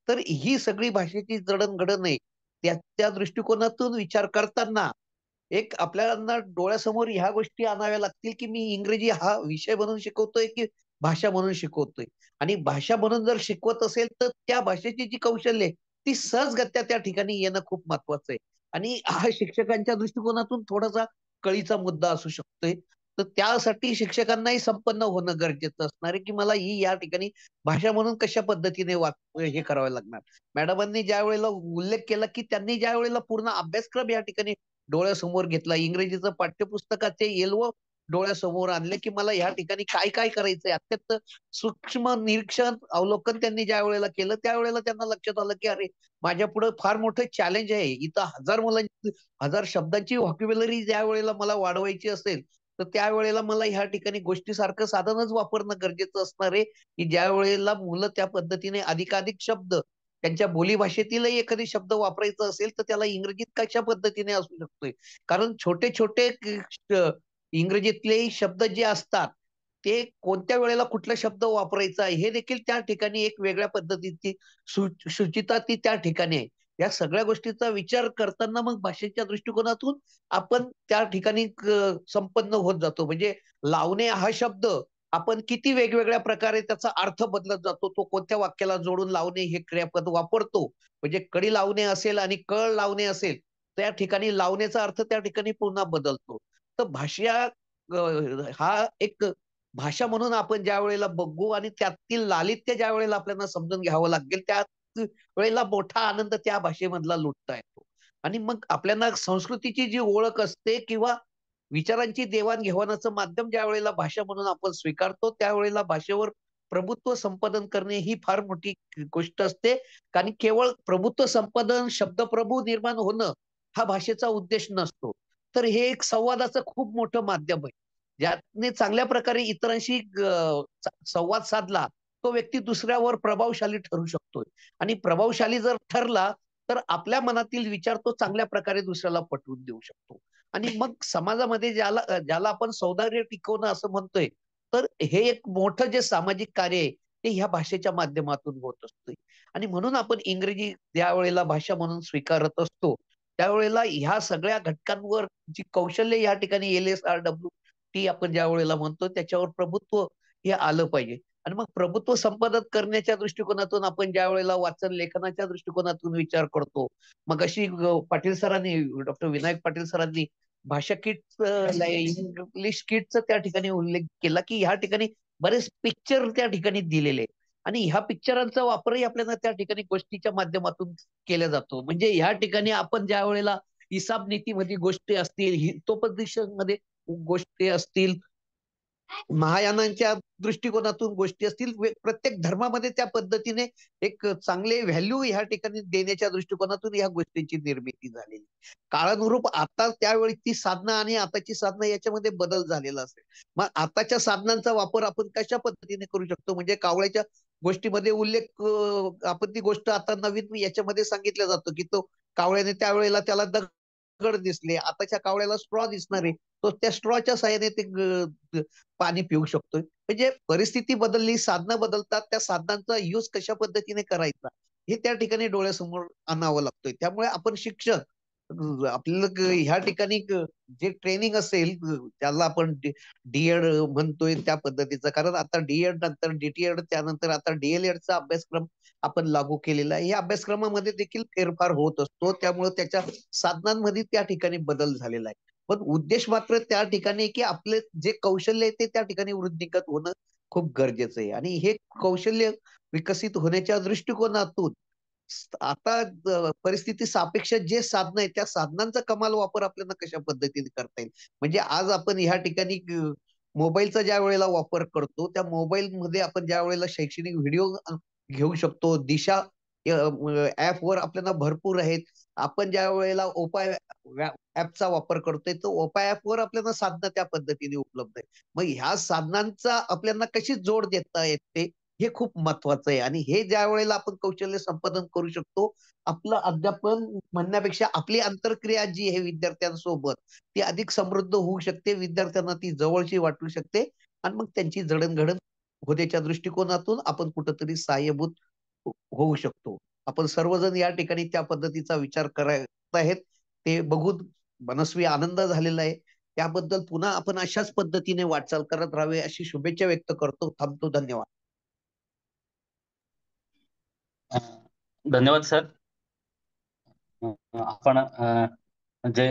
तर ही सगळी भाषेची जडणघडण आहे. त्या दृष्टिकोनातून विचार करताना एक आपल्याला डोळ्यासमोर ह्या गोष्टी आणाव्या लागतील, की मी इंग्रजी हा विषय म्हणून शिकवतोय की भाषा म्हणून शिकवतोय. आणि भाषा म्हणून जर शिकवत असेल तर त्या भाषेची जी कौशल्य आहे ती सहजगत्या त्या ठिकाणी येणं खूप महत्वाचं आहे. आणि हा शिक्षकांच्या दृष्टिकोनातून थोडासा कळीचा मुद्दा असू शकतोय. तर त्यासाठी शिक्षकांनाही संपन्न होणं गरजेचं असणार आहे, की मला ही या ठिकाणी भाषा म्हणून कशा पद्धतीने हे करावं लागणार. मॅडमांनी ज्या वेळेला उल्लेख केला, की त्यांनी ज्या वेळेला पूर्ण अभ्यासक्रम या ठिकाणी डोळ्यासमोर घेतला, इंग्रजीचं पाठ्यपुस्तकाचे एल्व डोळ्यासमोर आणले, की मला ह्या ठिकाणी काय काय करायचंय, अत्यंत सूक्ष्म निरीक्षण अवलोकन त्यांनी ज्या वेळेला केलं, त्यावेळेला त्यांना लक्षात आलं, की अरे माझ्या पुढे फार मोठं चॅलेंज आहे. इथं हजार शब्दांची व्हॉकॅब्युलरी ज्या वेळेला मला वाढवायची असेल, तर त्यावेळेला मला ह्या ठिकाणी गोष्टीसारखं साधनच वापरणं गरजेचं असणार आहे, की ज्या वेळेला मुलं त्या पद्धतीने अधिकाधिक शब्द त्यांच्या बोलीभाषेतीलही एखादी शब्द वापरायचा असेल, तर त्याला इंग्रजीत कशा पद्धतीने असू शकतोय. कारण छोटे-छोटे इंग्रजीतले शब्द जे असतात, ते कोणत्या वेळेला कुठला शब्द वापरायचा आहे, हे देखील त्या ठिकाणी एक वेगळ्या पद्धतीची शुचिता ती त्या ठिकाणी आहे. या सगळ्या गोष्टीचा विचार करताना मग भाषेच्या दृष्टिकोनातून आपण त्या ठिकाणी संपन्न होत जातो. म्हणजे लावणे हा शब्द आपण किती वेगवेगळ्या प्रकारे त्याचा अर्थ बदलत जातो. तो कोणत्या वाक्याला जोडून लावणे हे क्रियापद वापरतो. म्हणजे कडी लावणे असेल आणि कळ लावणे असेल, त्या ठिकाणी लावण्याचा अर्थ त्या ठिकाणी पुन्हा बदलतो. तर भाषा हा एक भाषा म्हणून आपण ज्या वेळेला बघू आणि त्यातील लालित्य ज्या वेळेला आपल्याला समजून घ्यावं लागेल, त्या वेळेला मोठा आनंद त्या भाषेमधला लुटता येतो. आणि मग आपल्याला संस्कृतीची जी ओळख असते किंवा विचारांची देवाणघेवाणाचं माध्यम ज्या वेळेला भाषा म्हणून आपण स्वीकारतो, त्यावेळेला भाषेवर प्रभुत्व संपादन करणे ही फार मोठी गोष्ट असते. कारण केवळ प्रभुत्व संपादन, शब्दप्रभू निर्माण होणं हा भाषेचा उद्देश नसतो. तर हे एक संवादाचं खूप मोठं माध्यम आहे. ज्याने चांगल्या प्रकारे इतरांशी संवाद साधला तो व्यक्ती दुसऱ्यावर प्रभावशाली ठरू शकतोय. आणि प्रभावशाली जर ठरला तर आपल्या मनातील विचार तो चांगल्या प्रकारे दुसऱ्याला पटवून देऊ शकतो. आणि मग समाजामध्ये ज्याला आपण सौंदर्य टिकवणं असं म्हणतोय, तर हे एक मोठं जे सामाजिक कार्य आहे ते ह्या भाषेच्या माध्यमातून होत असते. आणि म्हणून आपण इंग्रजी ज्या वेळेला भाषा म्हणून स्वीकारत असतो त्यावेळेला ह्या सगळ्या घटकांवर जी कौशल्य या ठिकाणी LSRWT आपण ज्या वेळेला म्हणतो त्याच्यावर प्रभुत्व हे आलं पाहिजे. आणि मग प्रभुत्व संपादन करण्याच्या दृष्टिकोनातून आपण ज्या वेळेला वाचन लेखनाच्या दृष्टिकोनातून विचार करतो, मग अशी पाटील सरांनी, डॉक्टर विनायक पाटील सरांनी भाषा किटचं, इंग्लिश किटचा त्या ठिकाणी उल्लेख केला की ह्या ठिकाणी बरेच पिक्चर त्या ठिकाणी दिलेले आणि ह्या पिक्चरांचा वापरही आपल्याला त्या ठिकाणी गोष्टीच्या माध्यमातून केला जातो. म्हणजे ह्या ठिकाणी आपण ज्या वेळेला हिसाब नीतीमध्ये गोष्टी असतील, हितोपदेशामध्ये गोष्टी असतील, महायानांच्या दृष्टिकोनातून गोष्टी असतील, प्रत्येक धर्मामध्ये त्या पद्धतीने एक चांगले व्हॅल्यू ह्या ठिकाणी देण्याच्या दृष्टिकोनातून ह्या गोष्टींची निर्मिती झालेली. काळानुरूप आता त्यावेळी ती साधनं आणि आताची साधनं याच्यामध्ये बदल झालेला असेल. मग आताच्या साधनांचा वापर आपण कशा पद्धतीने करू शकतो, म्हणजे कावळ्याच्या गोष्टीमध्ये उल्लेख, आपण ती गोष्ट आता नवीन याच्यामध्ये सांगितलं जातं की तो कावळ्याने त्यावेळेला त्याला दगड दिसले, आताच्या कावळ्याला स्ट्रॉ दिसणार आहे, तो त्या स्ट्रॉच्या साहाय्याने ते पाणी पिऊ शकतोय. म्हणजे परिस्थिती बदलली, साधनं बदलतात, त्या साधनांचा यूज कशा पद्धतीने करायचा हे त्या ठिकाणी डोळ्यासमोर आणावं लागतोय. त्यामुळे आपण शिक्षक आपल्याला ह्या ठिकाणी जे ट्रेनिंग असेल त्याला आपण डीएड म्हणतोय त्या पद्धतीचं, कारण आता डीएड नंतर डीटीएड त्यानंतर आता डीएलएडचा अभ्यासक्रम आपण लागू केलेला आहे. या अभ्यासक्रमामध्ये देखील फेरफार होत असतो, त्यामुळे त्याच्या साधनांमध्ये त्या ठिकाणी बदल झालेला आहे. पण उद्देश मात्र त्या ठिकाणी की आपले जे कौशल्य आहे ते त्या ठिकाणी वृद्धिंगत होणं खूप गरजेचं आहे. आणि हे कौशल्य विकसित होण्याच्या दृष्टिकोनातून आता परिस्थिती सापेक्ष जे साधनं आहेत त्या साधनांचा कमाल वापर आपल्याला कशा पद्धतीने करता येईल. म्हणजे आज आपण ह्या ठिकाणी मोबाईलचा ज्या वेळेला वापर करतो त्या मोबाईलमध्ये आपण ज्या वेळेला शैक्षणिक व्हिडिओ घेऊ शकतो, दिशा ऍपवर आपल्याला भरपूर आहेत. आपण ज्या वेळेला ओपाय ऍपचा वापर करतोय तो ओपाय ऍपवर आपल्याला साधनं त्या पद्धतीने उपलब्ध आहे. मग ह्या साधनांचा आपल्याला कशी जोड देता येते हे खूप महत्वाचं आहे. आणि हे ज्या वेळेला आपण कौशल्य संपादन करू शकतो, आपलं अध्यापन म्हणण्यापेक्षा आपली आंतरक्रिया जी आहे विद्यार्थ्यांसोबत ती अधिक समृद्ध होऊ शकते, विद्यार्थ्यांना ती जवळची वाटू शकते आणि मग त्यांची जडणघडण होण्याच्या दृष्टिकोनातून आपण कुठंतरी सहाय्यभूत होऊ शकतो. आपण सर्वजण या ठिकाणी त्या पद्धतीचा विचार करत आहेत, ते बघून मनस्वी आनंद झालेला आहे. त्याबद्दल पुन्हा आपण अशाच पद्धतीने वाटचाल करत राहावे अशी शुभेच्छा व्यक्त करतो. थांबतो. धन्यवाद. धन्यवाद सर. आपण जे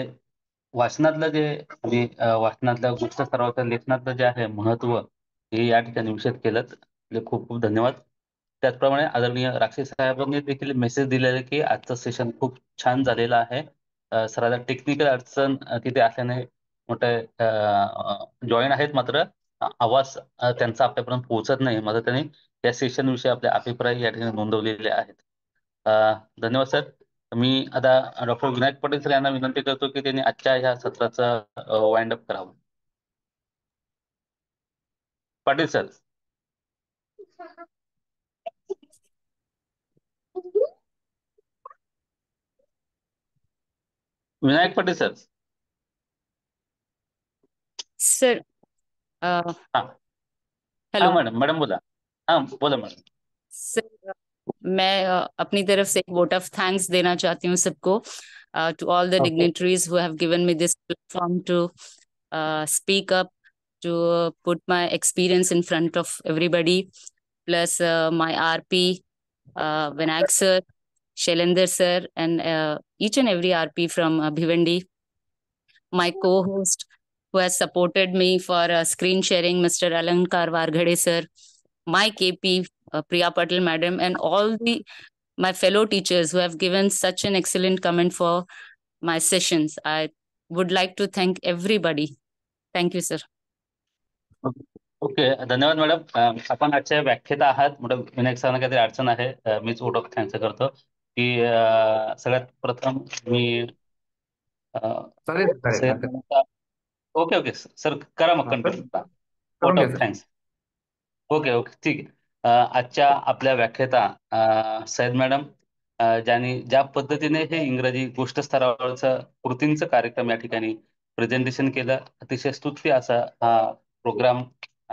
वाचनातलं जे आणि वाचनातल्या गोष्ट सरावाच्या लेखनातलं जे आहे महत्व हे या ठिकाणी विषद केलं. खूप खूप धन्यवाद. त्याचप्रमाणे आदरणीय राक्षस साहेबांनी देखील मेसेज दिलेला की आजचं सेशन खूप छान झालेलं आहे. सराला टेक्निकल अडचण तिथे असल्याने मोठे जॉईन आहेत, मात्र आवाज त्यांचा आपल्यापर्यंत पोहोचत नाही, मात्र त्यांनी या सेशन विषयी आपले अभिप्राय या ठिकाणी नोंदवलेले आहेत. धन्यवाद सर. मी आता डॉक्टर विनायक पाटील सर यांना विनंती करतो की त्यांनी आजच्या ह्या सत्राचं वाइंड अप करावं. Patil sir. Vinayak Patil sir. Sir hello madam बोला. हाँ बोला मैडम. सर मैं अपनी तरफ से एक वोट ऑफ थैंक्स देना चाहती हूँ सबको, to all the dignitaries who have given me this platform to speak up, to put my experience in front of everybody, plus my RP, Vinayak sir, Shailendra sir, and each and every RP from Bhiwandi. My co-host who has supported me for screen sharing, Mr. Alankar Varghade sir, my KP, Priya Patil madam, and all my fellow teachers who have given such an excellent comment for my sessions. I would like to thank everybody. Thank you, sir. Okay, धन्यवाद मॅडम. आपण आजच्या व्याख्याता आहात मॅडम. विनायक सरांना काहीतरी अडचण आहे, मीच वोट ऑफ थँक्स करतो की सगळ्यात प्रथम मी चालेल चालेल सैयद हरकत नाही. मॅडमचा. ओके ओके सर, करा मग हा, सर कंटिन्यू. करून वोट घ्या of sir. Thanks. Okay okay ठीक आहे. आजच्या आपल्या व्याख्याता सैयद मॅडम, ज्या पद्धतीने हे इंग्रजी गोष्ट स्तरावरचं कृतींचं कार्यक्रम या ठिकाणी प्रेझेंटेशन केलं, अतिशय स्तुत्य असा हा प्रोग्राम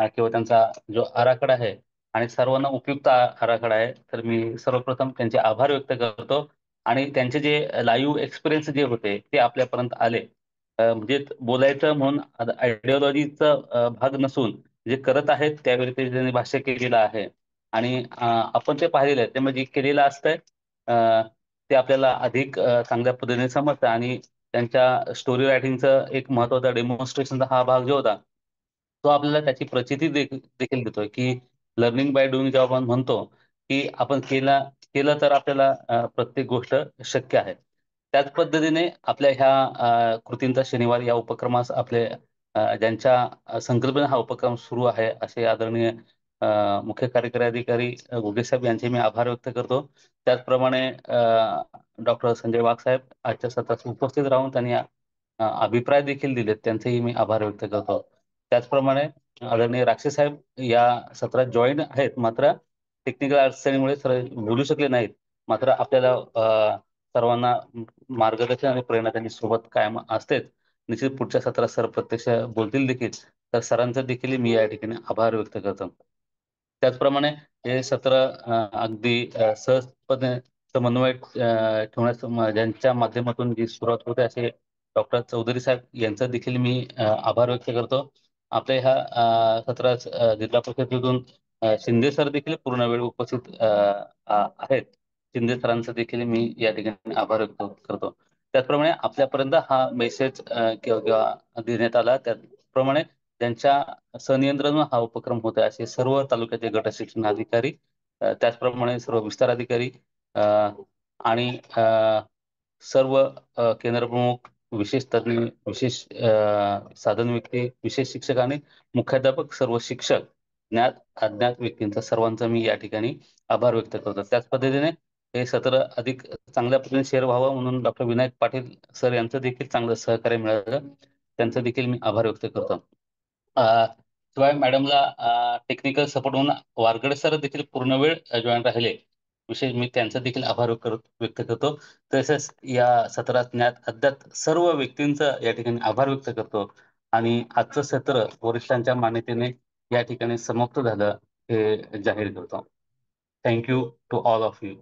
किंवा त्यांचा जो आराखडा आहे आणि सर्वांना उपयुक्त आराखडा आहे, तर मी सर्वप्रथम त्यांचे आभार व्यक्त करतो. आणि त्यांचे जे लाईव्ह एक्सपिरियन्स जे होते ते आपल्यापर्यंत आले. म्हणजे बोलायचं म्हणून आयडिओलॉजीचा भाग नसून जे करत आहेत त्यावेळी ते त्यांनी भाष्य केलेलं आहे. आणि आपण ते पाहिलेलं आहे, ते म्हणजे केलेलं असतंय ते आपल्याला अधिक चांगल्या पद्धतीने समजतं. आणि त्यांच्या स्टोरी रायटिंगचं एक महत्वाचा डेमॉन्स्ट्रेशनचा हा भाग जो होता, तो आपल्याला त्याची प्रचिती देखील देतोय की लर्निंग बाय डुईंग. जेव्हा आपण म्हणतो की आपण केलं तर आपल्याला प्रत्येक गोष्ट शक्य आहे. त्याच पद्धतीने आपल्या ह्या कृतींचा शनिवार या उपक्रमास आपले ज्यांच्या संकल्पना हा उपक्रम सुरू आहे असे आदरणीय मुख्य कार्यकारी अधिकारी घुगे साहेब यांचे मी आभार व्यक्त करतो. त्याचप्रमाणे डॉक्टर संजय वाघ साहेब आजच्या सत्रात उपस्थित राहून त्यांनी अभिप्राय देखील दिलेत, त्यांचेही मी आभार व्यक्त करतो. त्याचप्रमाणे आदरणीय राक्षे साहेब या सत्रात जॉईन आहेत, मात्र टेक्निकल अडचणीमुळे सर बोलू शकले नाहीत. मात्र आपल्याला सर्वांना मार्गदर्शन आणि प्रेरणा त्यांनी सोबत कायम असतेच. निश्चित पुढच्या सत्रात सर प्रत्यक्ष बोलतील देखील, तर सरांचा देखील मी या ठिकाणी आभार व्यक्त करतो. त्याचप्रमाणे हे सत्र अगदी सहजपणे समन्वय ठेवण्यास ज्यांच्या माध्यमातून जी सुरुवात होते असे डॉक्टर चौधरी साहेब यांचा देखील मी आभार व्यक्त करतो. आपल्या ह्या सत्रात जिल्हा परिषदेतून शिंदे सर देखील पूर्ण वेळ उपस्थित आहेत. शिंदे सरांचा देखील मी या ठिकाणी आभार व्यक्त करतो. त्याचप्रमाणे आपल्यापर्यंत हा मेसेज किंवा देण्यात आला, त्याचप्रमाणे त्यांच्या संनियंत्रण हा उपक्रम होता असे सर्व तालुक्याचे गट शिक्षण अधिकारी, त्याचप्रमाणे सर्व विस्तार अधिकारी आणि सर्व केंद्र प्रमुख, विशेष तज्ञ, विशेष साधन व्यक्ती, विशेष शिक्षक आणि मुख्याध्यापक, सर्व शिक्षक, ज्ञात अज्ञात व्यक्तींचा सर्वांचा मी या ठिकाणी आभार व्यक्त करतो. त्याच पद्धतीने हे सत्र अधिक चांगल्या पद्धतीने शेअर व्हावं म्हणून डॉक्टर विनायक पाटील सर यांचं देखील चांगलं सहकार्य मिळालं, त्यांचं देखील मी आभार व्यक्त करतो. शिवाय मॅडमला टेक्निकल सपोर्ट म्हणून वारगडे सर देखील पूर्ण वेळ जॉईन राहिले, विशेष मी त्यांचा देखील आभार व्यक्त करतो. तसेच या सत्रात ज्ञात अज्ञात सर्व व्यक्तींचा या ठिकाणी आभार व्यक्त करतो. आणि आजचं सत्र वरिष्ठांच्या मान्यतेने या ठिकाणी समाप्त झालं हे जाहीर करतो. Thank you to all of you.